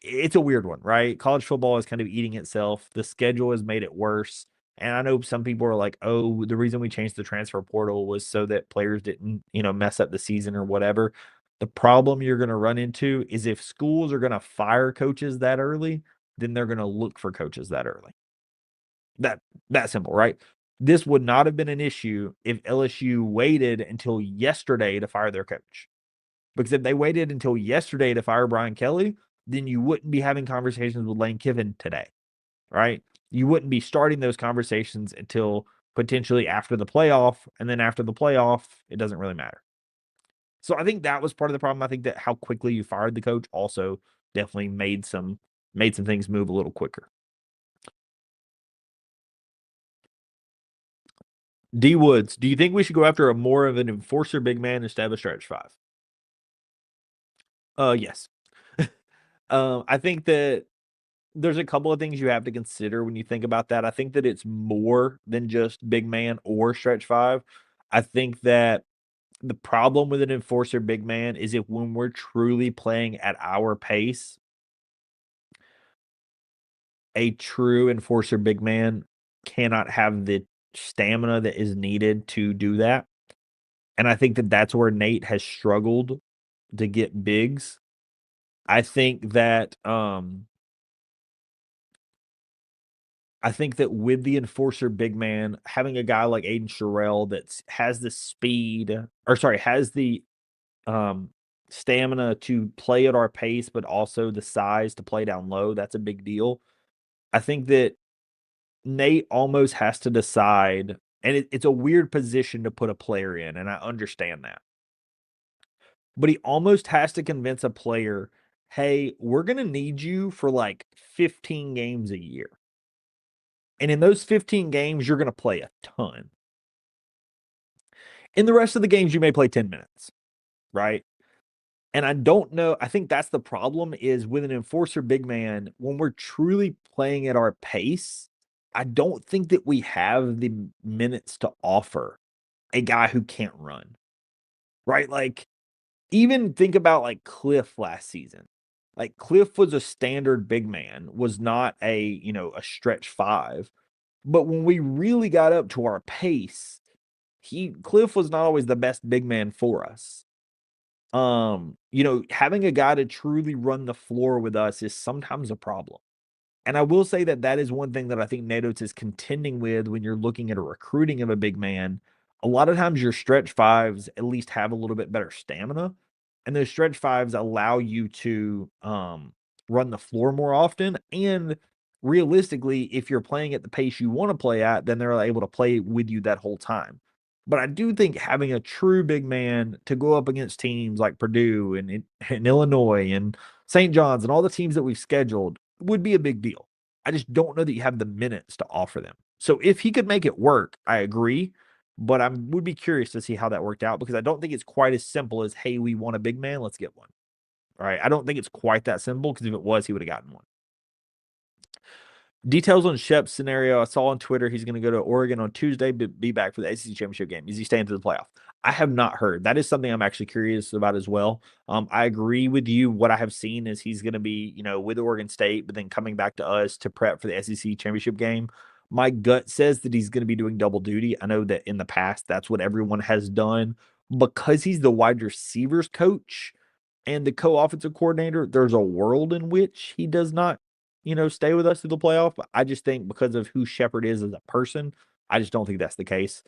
it's a weird one, right? College football is kind of eating itself. The schedule has made it worse. And I know some people are like, "Oh, the reason we changed the transfer portal was so that players didn't, mess up the season or whatever." The problem you're going to run into is if schools are going to fire coaches that early, then they're going to look for coaches that early. That that simple, right? This would not have been an issue if LSU waited until yesterday to fire their coach. Because if they waited until yesterday to fire Brian Kelly, then you wouldn't be having conversations with Lane Kiffin today, right? You wouldn't be starting those conversations until potentially after the playoff, and then after the playoff, it doesn't really matter. So I think that was part of the problem. I think that how quickly you fired the coach also definitely made some things move a little quicker. D Woods, do you think we should go after a more of an enforcer big man instead of a stretch five? Yes. I think that there's a couple of things you have to consider when you think about that. I think that it's more than just big man or stretch five. I think that the problem with an enforcer big man is if when we're truly playing at our pace, a true enforcer big man cannot have the stamina that is needed to do that. And I think that that's where Nate has struggled to get bigs. I think that with the enforcer big man, having a guy like Aiden Sherrill that has the speed or sorry, has the um stamina to play at our pace, but also the size to play down low, that's a big deal. I think that Nate almost has to decide, and it's a weird position to put a player in, and I understand that. But he almost has to convince a player, hey, we're going to need you for like 15 games a year. And in those 15 games, you're going to play a ton. In the rest of the games, you may play 10 minutes, right? And I don't know. I think that's the problem is with an enforcer big man, when we're truly playing at our pace, I don't think that we have the minutes to offer a guy who can't run, right? Like, even think about like Cliff last season. Like Cliff was a standard big man, was not a stretch five. But when we really got up to our pace, Cliff was not always the best big man for us. Having a guy to truly run the floor with us is sometimes a problem. And I will say that that is one thing that I think Natos is contending with when you're looking at a recruiting of a big man. A lot of times your stretch fives at least have a little bit better stamina, and those stretch fives allow you to run the floor more often. And realistically, if you're playing at the pace you want to play at, then they're able to play with you that whole time. But I do think having a true big man to go up against teams like Purdue and Illinois and St. John's and all the teams that we've scheduled would be a big deal. I just don't know that you have the minutes to offer them. So if he could make it work, I agree. but I would be curious to see how that worked out because I don't think it's quite as simple as, "Hey, we want a big man, let's get one." Right? I don't think it's quite that simple because if it was, he would have gotten one. Details on Shep's scenario. I saw on Twitter he's going to go to Oregon on Tuesday, but be back for the ACC championship game. Is he staying to the playoff? I have not heard. That is something I'm actually curious about as well. I agree with you. What I have seen is he's going to be, with Oregon State, but then coming back to us to prep for the SEC championship game. My gut says that he's going to be doing double duty. I know that in the past that's what everyone has done because he's the wide receivers coach and the co-offensive coordinator. There's a world in which he does not stay with us through the playoff. I just think because of who Shepard is as a person, I just don't think that's the case.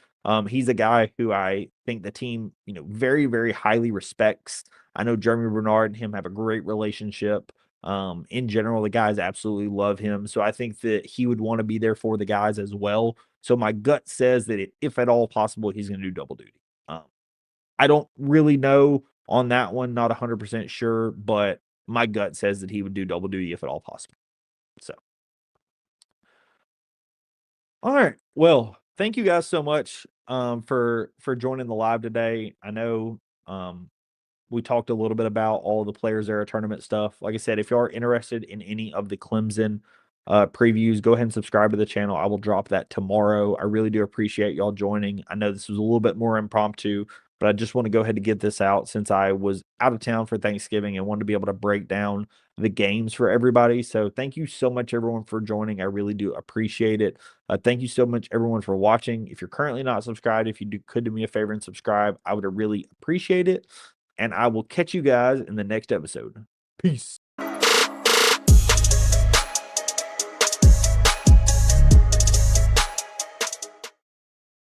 He's a guy who I think the team, very, very highly respects. I know Jeremy Bernard and him have a great relationship. In general, the guys absolutely love him. So I think that he would want to be there for the guys as well. So my gut says that if at all possible, he's going to do double duty. Um, I don't really know on that one, not 100% sure, but my gut says that he would do double duty if at all possible. So, all right. Well, thank you guys so much for joining the live today. I know we talked a little bit about all the players era tournament stuff. Like I said, if you are interested in any of the Clemson previews, go ahead and subscribe to the channel. I will drop that tomorrow. I really do appreciate y'all joining. I know this was a little bit more impromptu, but I just want to go ahead and get this out since I was out of town for Thanksgiving and wanted to be able to break down the games for everybody. So thank you so much, everyone, for joining. I really do appreciate it. Thank you so much, everyone, for watching. If you're currently not subscribed, if you could do me a favor and subscribe, I would really appreciate it. And I will catch you guys in the next episode. Peace.